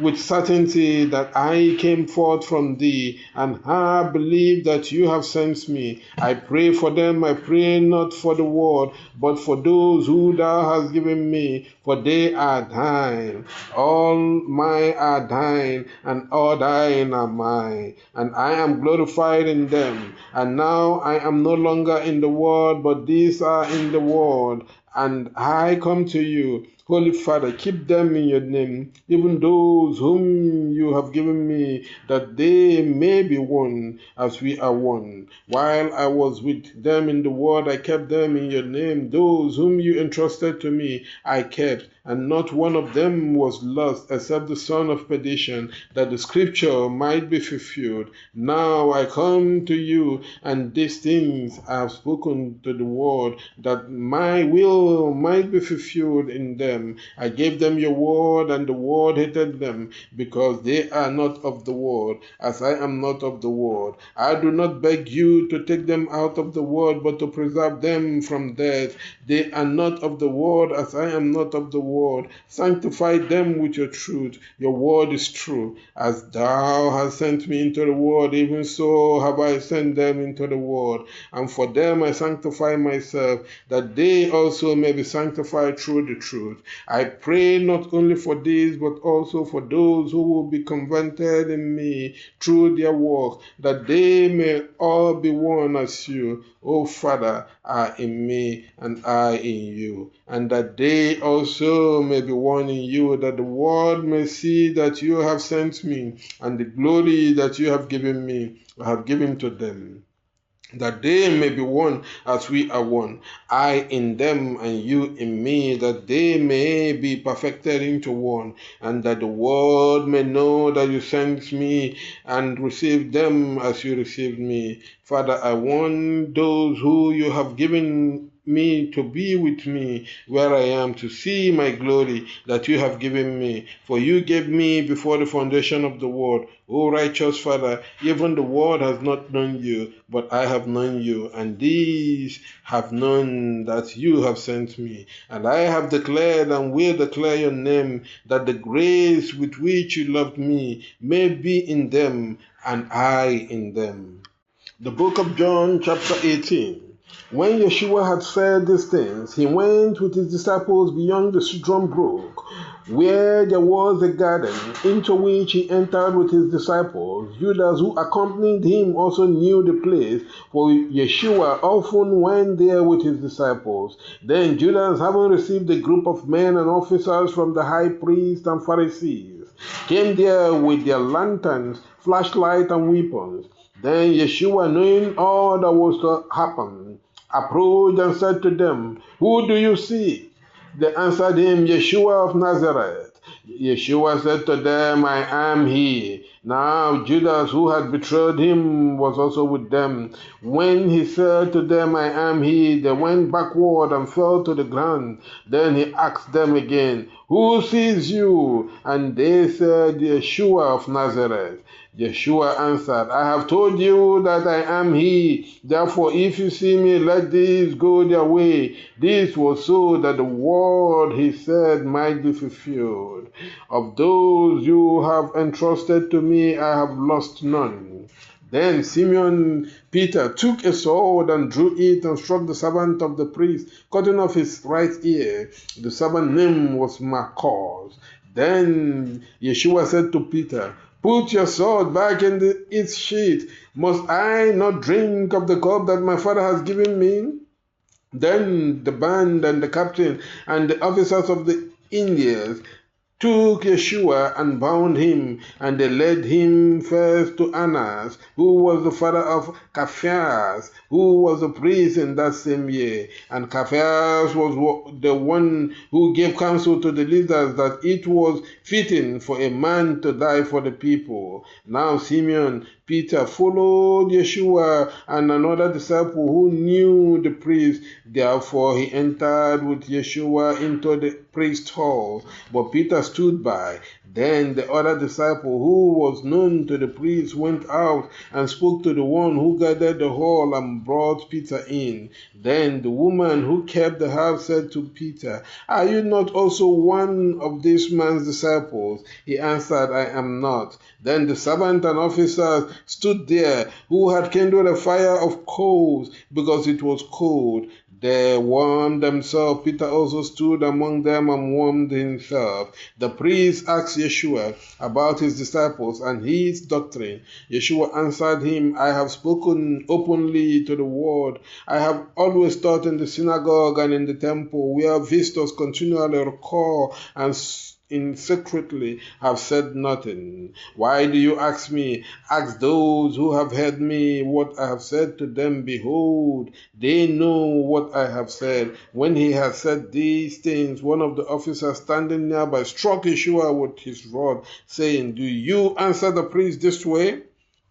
with certainty that I came forth from thee, and have believed that you have sent me. I pray for them, I pray not for the world, but for those who thou hast given me, for they are thine. All mine are thine, and all thine are mine, and I am glorified in them. And now I am no longer in the world, but these are in the world, and I come to you. Holy Father, keep them in your name, even those whom you have given me, that they may be one as we are one. While I was with them in the world, I kept them in your name. Those whom you entrusted to me, I kept, and not one of them was lost except the son of perdition, that the scripture might be fulfilled. Now I come to you, and these things I have spoken to the world, that my will might be fulfilled in them. I gave them your word, and the world hated them, because they are not of the world, as I am not of the world. I do not beg you to take them out of the world, but to preserve them from death. They are not of the world, as I am not of the world. Sanctify them with your truth. Your word is true. As thou hast sent me into the world, even so have I sent them into the world. And for them I sanctify myself, that they also may be sanctified through the truth. I pray not only for these, but also for those who will be converted in me through their work, that they may all be one as you, O Father, are in me, and I in you, and that they also may be one in you, that the world may see that you have sent me, and the glory that you have given me, I have given to them, that they may be one as we are one, I in them and you in me, that they may be perfected into one, and that the world may know that you sent me and received them as you received me. Father, I want those who you have given me to be with me where I am, to see my glory that you have given me. For you gave me before the foundation of the world. O righteous Father, even the world has not known you, but I have known you, and these have known that you have sent me. And I have declared and will declare your name, that the grace with which you loved me may be in them, and I in them. The book of John, chapter 18. When Yeshua had said these things, he went with his disciples beyond the Cedron Brook, where there was a garden, into which he entered with his disciples. Judas, who accompanied him, also knew the place, for Yeshua often went there with his disciples. Then Judas, having received a group of men and officers from the high priests and Pharisees, came there with their lanterns, flashlight, and weapons. Then Yeshua, knowing all that was to happen, approached and said to them, "Who do you seek?" They answered him, "Yeshua of Nazareth." Yeshua said to them, "I am he." Now Judas, who had betrayed him, was also with them. When he said to them, "I am he," they went backward and fell to the ground. Then he asked them again, "Who sees you?" And they said, "Yeshua of Nazareth." Yeshua answered, "I have told you that I am he. Therefore, if you see me, let these go their way." This was so that the word he said might be fulfilled. "Of those you have entrusted to me, I have lost none." Then Simon Peter took a sword and drew it and struck the servant of the priest, cutting off his right ear. The servant's name was Marcos. Then Yeshua said to Peter, "Put your sword back in its sheath. Must I not drink of the cup that my Father has given me?" Then the band and the captain and the officers of the Indians took Yeshua and bound him, and they led him first to Annas, who was the father of Caiaphas, who was a priest in that same year. And Caiaphas was the one who gave counsel to the leaders that it was fitting for a man to die for the people. Now Simon Peter followed Yeshua and another disciple who knew the priest. Therefore he entered with Yeshua into the priest's hall, but Peter stood by. Then the other disciple who was known to the priest went out and spoke to the one who guarded the hall and brought Peter in. Then the woman who kept the house said to Peter, "Are you not also one of this man's disciples?" He answered, "I am not." Then the servant and officers stood there, who had kindled a fire of coals because it was cold. They warmed themselves. Peter also stood among them and warmed himself. The priest asked Yeshua about his disciples and his doctrine. Yeshua answered him, "I have spoken openly to the world. I have always taught in the synagogue and in the temple, where visitors continually recall and in secretly have said nothing. Why do you ask me? Ask those who have heard me what I have said to them. Behold, they know what I have said." When he had said these things, one of the officers standing nearby struck Yeshua with his rod, saying, "Do you answer the priest this way?"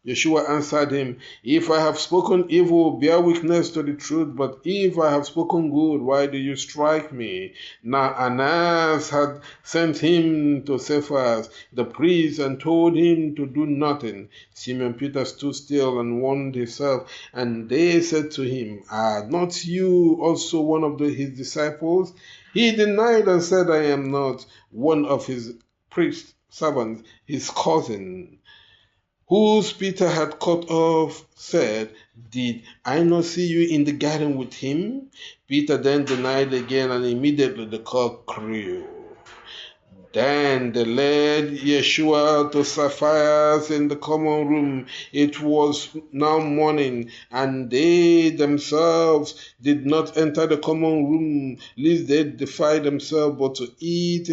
Yeshua answered him, "If I have spoken evil, bear witness to the truth. But if I have spoken good, why do you strike me?" Now Annas had sent him to Cephas, the priest, and told him to do nothing. Simon Peter stood still and warmed himself, and they said to him, "Are not you also one of his disciples?" He denied and said, "I am not." One of his priest servants, his cousin, whose Peter had cut off, said, "Did I not see you in the garden with him?" Peter then denied again, and immediately the cock crew. Then they led Yeshua to Sapphires in the common room. It was now morning, and they themselves did not enter the common room, lest they defy themselves, but to eat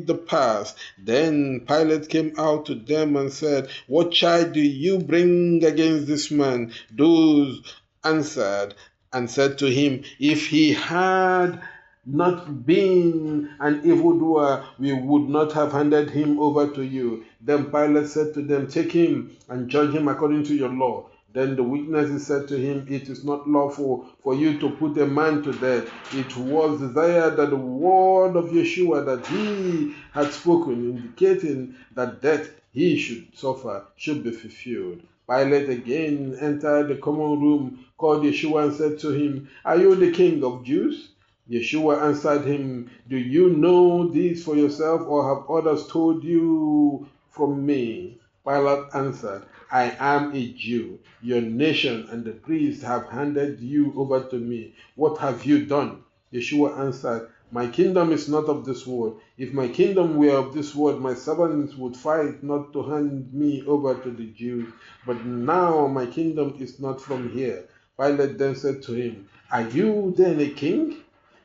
the past. Then Pilate came out to them and said, "What charge do you bring against this man?" Those answered and said to him, "If he had not been an evildoer, we would not have handed him over to you." Then Pilate said to them, "Take him and judge him according to your law." Then the witnesses said to him, "It is not lawful for you to put a man to death." It was desired that the word of Yeshua that he had spoken, indicating that death he should suffer, should be fulfilled. Pilate again entered the common room, called Yeshua, and said to him, "Are you the king of Jews?" Yeshua answered him, "Do you know this for yourself, or have others told you from me?" Pilate answered, I am a Jew. Your nation and the priests have handed you over to me. What have you done? Yeshua answered, my kingdom is not of this world. If my kingdom were of this world, my servants would fight not to hand me over to the Jews. But now my kingdom is not from here. Pilate then said to him, are you then a king?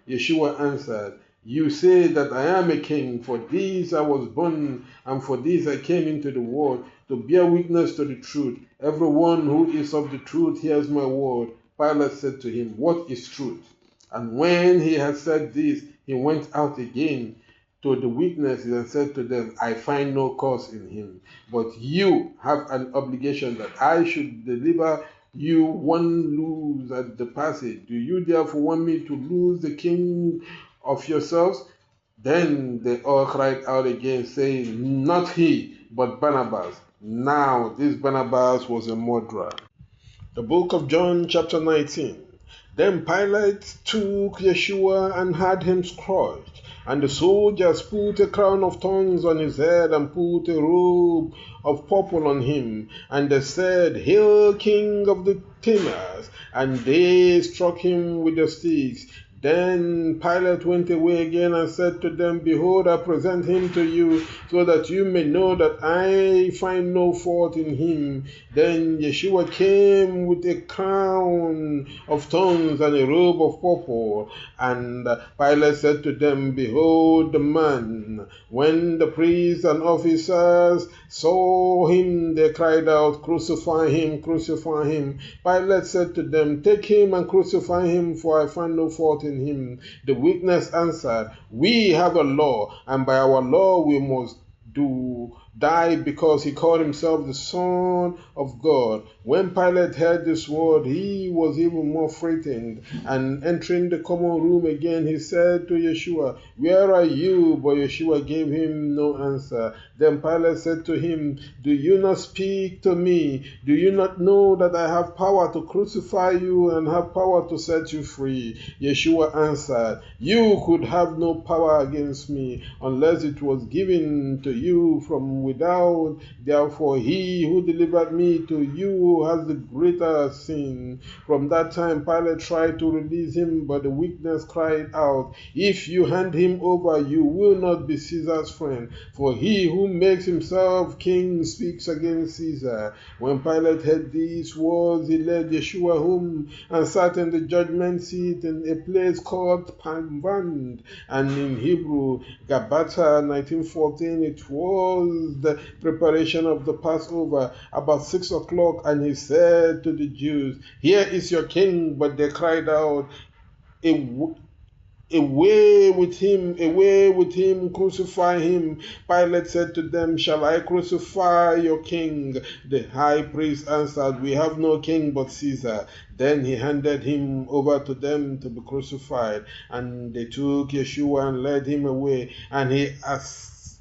Yeshua answered, you say that I am a king. For this I was born, and for this I came into the world, to bear witness to the truth. Everyone who is of the truth hears my word. Pilate said to him, what is truth? And when he had said this, he went out again to the witnesses and said to them, I find no cause in him. But you have an obligation that I should deliver you one loose at the passage. Do you therefore want me to lose the king of yourselves? Then they all cried out again, saying, not he, but Barnabas. Now this Barnabas was a murderer. The book of John, chapter 19. Then Pilate took Yeshua and had him scourged. And the soldiers put a crown of thorns on his head and put a robe of purple on him. And they said, Hail, King of the Tamers! And they struck him with their sticks. Then Pilate went away again and said to them, behold, I present him to you, so that you may know that I find no fault in him. Then Yeshua came with a crown of thorns and a robe of purple. And Pilate said to them, behold the man. When the priests and officers saw him, they cried out, crucify him, crucify him. Pilate said to them, take him and crucify him, for I find no fault in him. The witness answered, we have a law, and by our law we must die, because he called himself the Son of God. When Pilate heard this word, he was even more frightened, and entering the common room again, he said to Yeshua, where are you? But Yeshua gave him no answer. Then Pilate said to him, do you not speak to me? Do you not know that I have power to crucify you and have power to set you free? Yeshua answered, you could have no power against me unless it was given to you from without. Therefore he who delivered me to you has the greater sin. From that time Pilate tried to release him, but the witness cried out, if you hand him over, you will not be Caesar's friend. For he who makes himself king speaks against Caesar. When Pilate heard these words, he led Yeshua home and sat in the judgment seat in a place called Panvand, and in Hebrew, Gabbatha. 1914, it was the preparation of the Passover, about 6 o'clock, and he said to the Jews, here is your king. But they cried out, away with him, crucify him. Pilate said to them, shall I crucify your king? The high priest answered, we have no king but Caesar. Then he handed him over to them to be crucified, and they took Yeshua and led him away, and he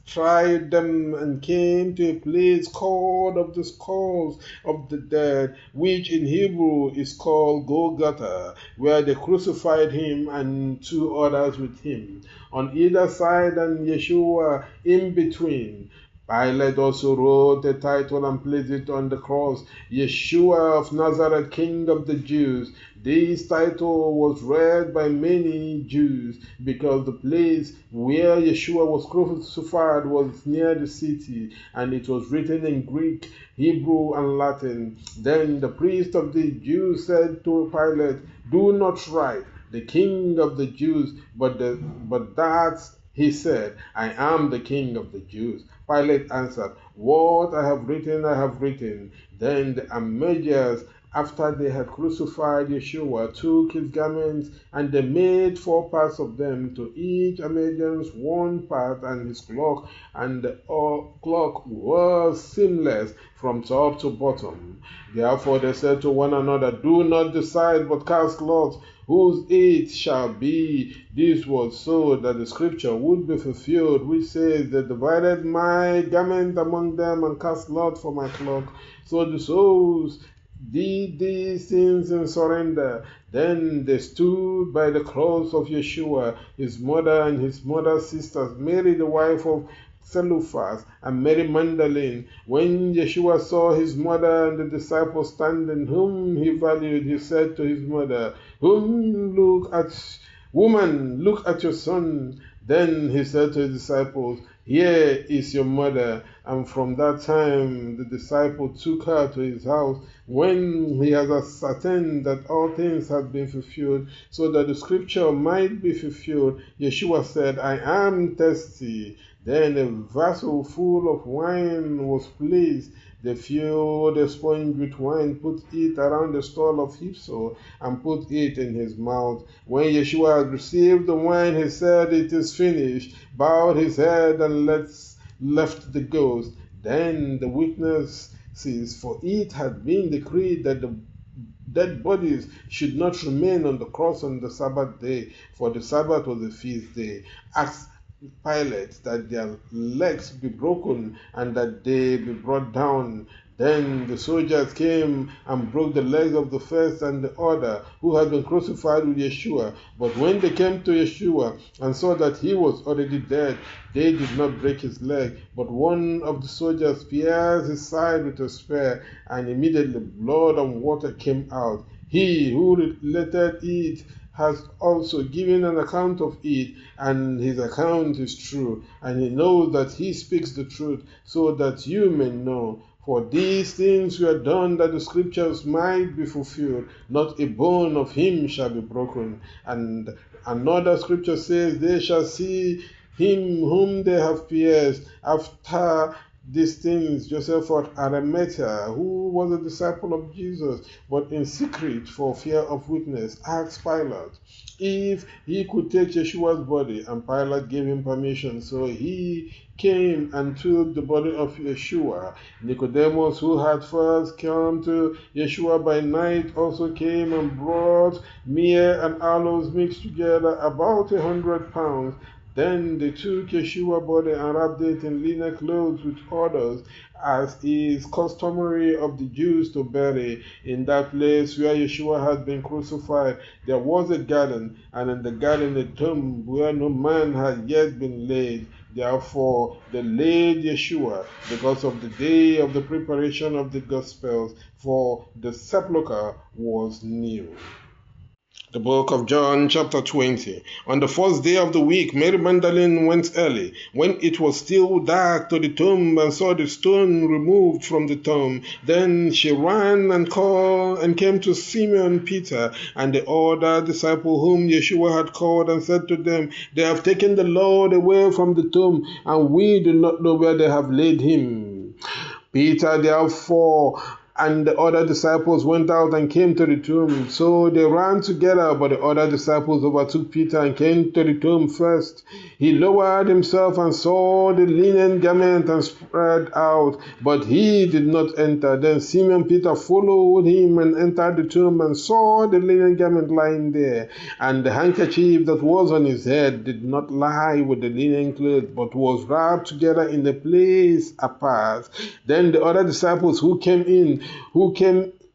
tried them and came to a place called of the skulls of the dead, which in Hebrew is called Golgotha, where they crucified him and 2 others with him, on either side and Yeshua in between. Pilate also wrote a title and placed it on the cross, Yeshua of Nazareth, King of the Jews. This title was read by many Jews because the place where Yeshua was crucified was near the city, and it was written in Greek, Hebrew, and Latin. Then the priest of the Jews said to Pilate, do not write, the King of the Jews, but that he said, I am the King of the Jews. Pilate answered, what I have written, I have written. Then the Amazians, after they had crucified Yeshua, took his garments, and they made 4 parts of them, to each Amazian's 1 part, and his cloak, and the cloak was seamless from top to bottom. Therefore they said to one another, do not decide, but cast lots, whose it shall be. This was so that the scripture would be fulfilled, which says, they divided my garment among them and cast lot for my cloak. So the souls did these things in surrender. Then they stood by the cross of Yeshua, his mother and his mother's sisters, Mary the wife of Zelophehad, and Mary Magdalene. When Yeshua saw his mother and the disciples standing, whom he valued, he said to his mother, Woman, look at your son. Then he said to his disciples, Here is your mother. And from that time the disciple took her to his house, when he has ascertained that all things had been fulfilled, so that the scripture might be fulfilled. Yeshua said, I am thirsty. Then a vessel full of wine was placed. They filled a sponge with wine, put it around the stall of hyssop, and put it in his mouth. When Yeshua had received the wine, he said, It is finished, bowed his head, and left the ghost. Then the witnesses, for it had been decreed that the dead bodies should not remain on the cross on the Sabbath day, for the Sabbath was a feast day, asked Pilate that their legs be broken and that they be brought down. Then the soldiers came and broke the legs of the first and the other who had been crucified with Yeshua. But when they came to Yeshua and saw that he was already dead, they did not break his leg. But one of the soldiers pierced his side with a spear, and immediately blood and water came out. He who related it has also given an account of it, and his account is true, and he knows that he speaks the truth, so that you may know. For these things were done that the scriptures might be fulfilled. Not a bone of him shall be broken. And another scripture says, They shall see him whom they have pierced. After these things, Joseph of Arimathea, who was a disciple of Jesus, but in secret for fear of witness, asked Pilate if he could take Yeshua's body, and Pilate gave him permission. So he came and took the body of Yeshua. Nicodemus, who had first come to Yeshua by night, also came and brought myrrh and aloes mixed together, about 100 pounds. Then they took Yeshua's body and wrapped it in linen clothes with others, as is customary of the Jews to bury. In that place where Yeshua had been crucified, there was a garden, and in the garden a tomb where no man had yet been laid. Therefore they laid Yeshua, because of the day of the preparation of the Gospels, for the sepulchre was new. The book of John, chapter 20. On the first day of the week, Mary Magdalene went early, when it was still dark, to the tomb, and saw the stone removed from the tomb. Then she ran and called and came to Simon Peter and the other disciple whom Yeshua had called, and said to them, They have taken the Lord away from the tomb, and we do not know where they have laid him. Peter therefore and the other disciples went out and came to the tomb. So they ran together, but the other disciples overtook Peter and came to the tomb first. He lowered himself and saw the linen garment and spread out, but he did not enter. Then Simon Peter followed him and entered the tomb and saw the linen garment lying there, and the handkerchief that was on his head did not lie with the linen cloth, but was wrapped together in a place apart. Then the other disciples who came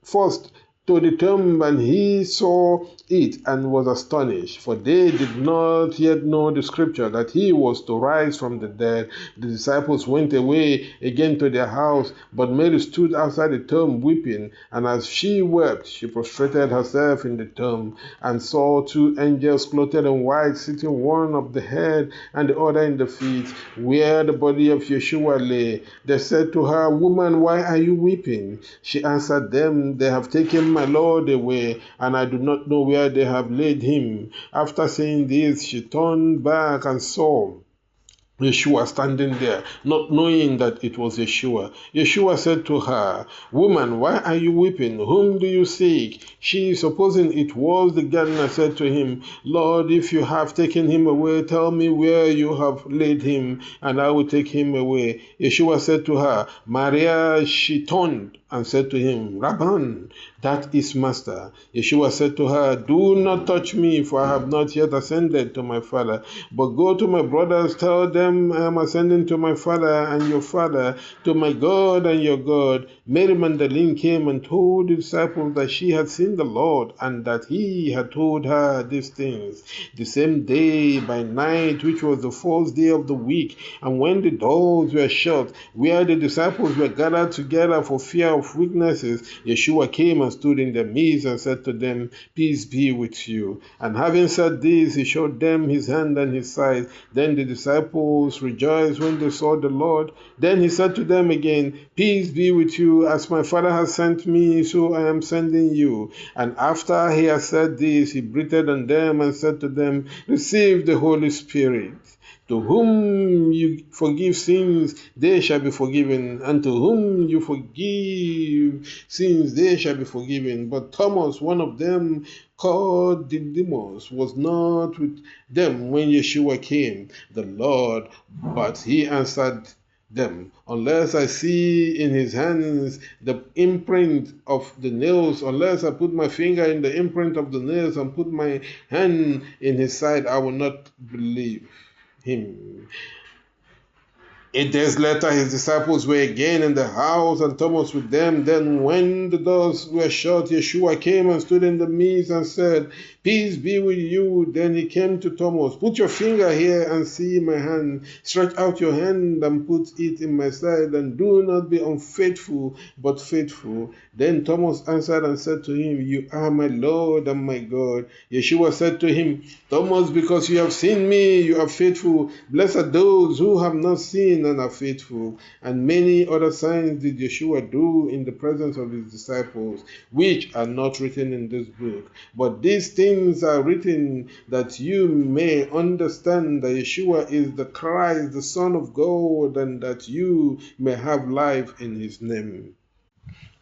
first to the tomb, and he saw it and was astonished, for they did not yet know the scripture that he was to rise from the dead. The disciples went away again to their house, but Mary stood outside the tomb weeping, and as she wept, she prostrated herself in the tomb, and saw two angels clothed in white, sitting one at the head and the other in the feet, where the body of Yeshua lay. They said to her, Woman, why are you weeping? She answered them, They have taken my Lord away, and I do not know where they have laid him. After saying this, she turned back and saw Yeshua standing there, not knowing that it was Yeshua. Yeshua said to her, Woman, why are you weeping? Whom do you seek? She, supposing it was the gardener, said to him, Lord, if you have taken him away, tell me where you have laid him, and I will take him away. Yeshua said to her, Maria. She turned and said to him, Rabban, that is Master. Yeshua said to her, do not touch me, for I have not yet ascended to my Father. But go to my brothers, tell them I am ascending to my Father and your Father, to my God and your God. Mary Magdalene came and told the disciples that she had seen the Lord, and that he had told her these things. The same day by night, which was the fourth day of the week, and when the doors were shut, where the disciples were gathered together for fear of witnesses, Yeshua came and stood in their midst and said to them, peace be with you. And having said this, he showed them his hand and his side. Then the disciples rejoiced when they saw the Lord. Then he said to them again, peace be with you. As my Father has sent me, so I am sending you. And after he had said this, he breathed on them and said to them, receive the Holy Spirit. To whom you forgive sins, they shall be forgiven, and to whom you forgive sins, they shall be forgiven. But Thomas, one of them, called Didymus, was not with them when Yeshua came, the Lord. But he answered them, unless I see in his hands the imprint of the nails, unless I put my finger in the imprint of the nails and put my hand in his side, I will not believe him. 8 days later, his disciples were again in the house, and Thomas with them. Then when the doors were shut, Yeshua came and stood in the midst and said, peace be with you. Then he came to Thomas, put your finger here and see my hand. Stretch out your hand and put it in my side, and do not be unfaithful, but faithful. Then Thomas answered and said to him, you are my Lord and my God. Yeshua said to him, Thomas, because you have seen me, you are faithful. Blessed are those who have not seen and are faithful. And many other signs did Yeshua do in the presence of his disciples, which are not written in this book. But these things are written that you may understand that Yeshua is the Christ, the Son of God, and that you may have life in his name.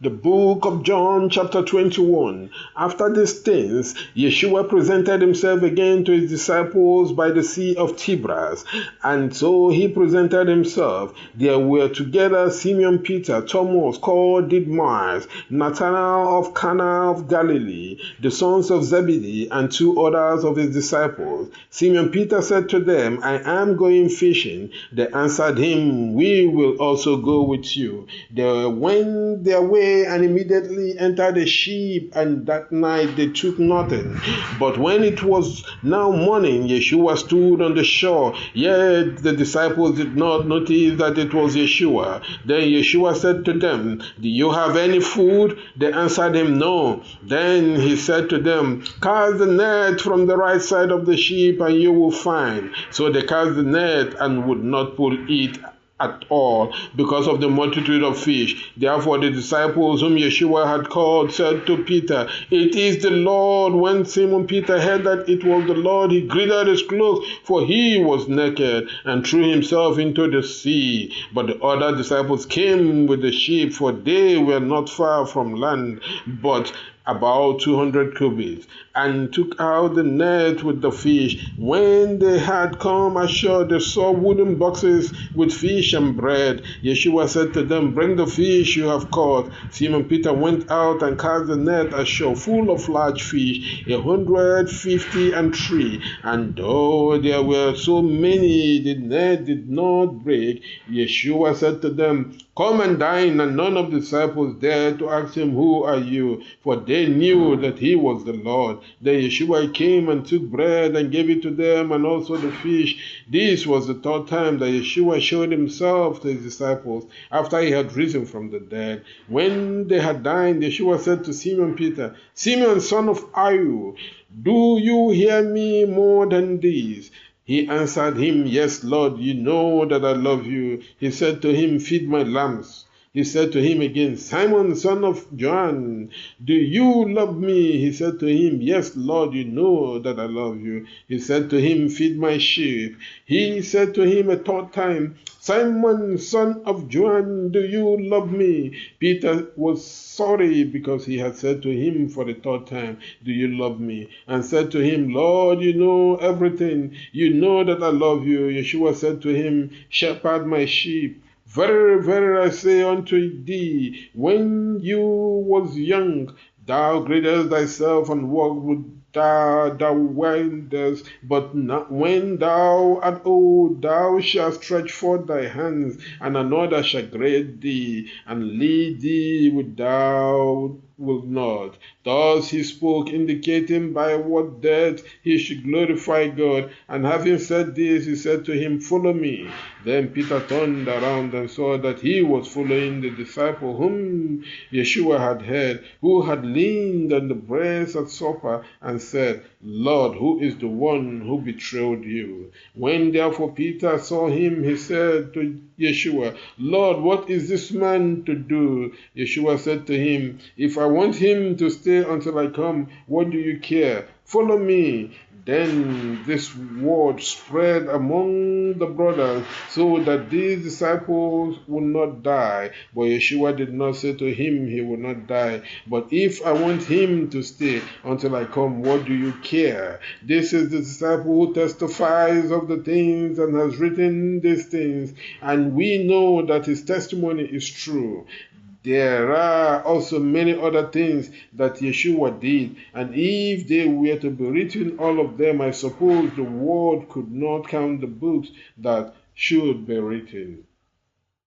The book of John chapter 21. After these things, Yeshua presented himself again to his disciples by the Sea of Tiberias. And so he presented himself. There were together Simeon Peter, Thomas called Didymus, Nathanael of Cana of Galilee, the sons of Zebedee, and 2 others of his disciples. Simeon Peter said to them, I am going fishing. They answered him, we will also go with you. They went their way and immediately entered a ship, and that night they took nothing. But when it was now morning, Yeshua stood on the shore, yet the disciples did not notice that it was Yeshua. Then Yeshua said to them, do you have any food? They answered him, no. Then he said to them, cast the net from the right side of the ship, and you will find. So they cast the net and would not pull it at all, because of the multitude of fish. Therefore the disciples whom Yeshua had called said to Peter, it is the Lord. When Simon Peter heard that it was the Lord, he girded his clothes, for he was naked, and threw himself into the sea. But the other disciples came with the ship, for they were not far from land, but about 200 cubits, and took out the net with the fish. When they had come ashore, they saw wooden boxes with fish and bread. Yeshua said to them, bring the fish you have caught. Simon Peter went out and cast the net ashore, full of large fish, 153. And though there were so many, the net did not break. Yeshua said to them, come and dine. And none of the disciples dared to ask him, who are you? For they knew that he was the Lord. Then Yeshua came and took bread and gave it to them, and also the fish. This was the 3rd time that Yeshua showed himself to his disciples after he had risen from the dead. When they had dined, Yeshua said to Simon Peter, Simon, son of Ayu, do you hear me more than these? He answered him, yes, Lord, you know that I love you. He said to him, feed my lambs. He said to him again, Simon, son of John, do you love me? He said to him, yes, Lord, you know that I love you. He said to him, feed my sheep. He said to him a 3rd time, Simon, son of John, do you love me? Peter was sorry because he had said to him for the 3rd time, do you love me? And said to him, Lord, you know everything. You know that I love you. Yeshua said to him, shepherd my sheep. Verily, verily, I say unto thee, when you was young, thou greatest thyself and walked with thou wildest, but not, when thou art old, thou shalt stretch forth thy hands, and another shall grade thee, and lead thee with thou wilt not. Thus he spoke, indicating by what death he should glorify God. And having said this, he said to him, Follow me. Then Peter turned around and saw that he was following the disciple whom Yeshua had heard, who had leaned on the breast at supper, and said, Lord, who is the one who betrayed you? When therefore Peter saw him, he said to Yeshua, Lord, what is this man to do? Yeshua said to him, If I want him to stay until I come, what do you care? Follow me. Then this word spread among the brothers, so that these disciples would not die. But Yeshua did not say to him he would not die. But if I want him to stay until I come, what do you care? This is the disciple who testifies of the things and has written these things, and we know that his testimony is true. There are also many other things that Yeshua did, and if they were to be written, all of them, I suppose the world could not count the books that should be written.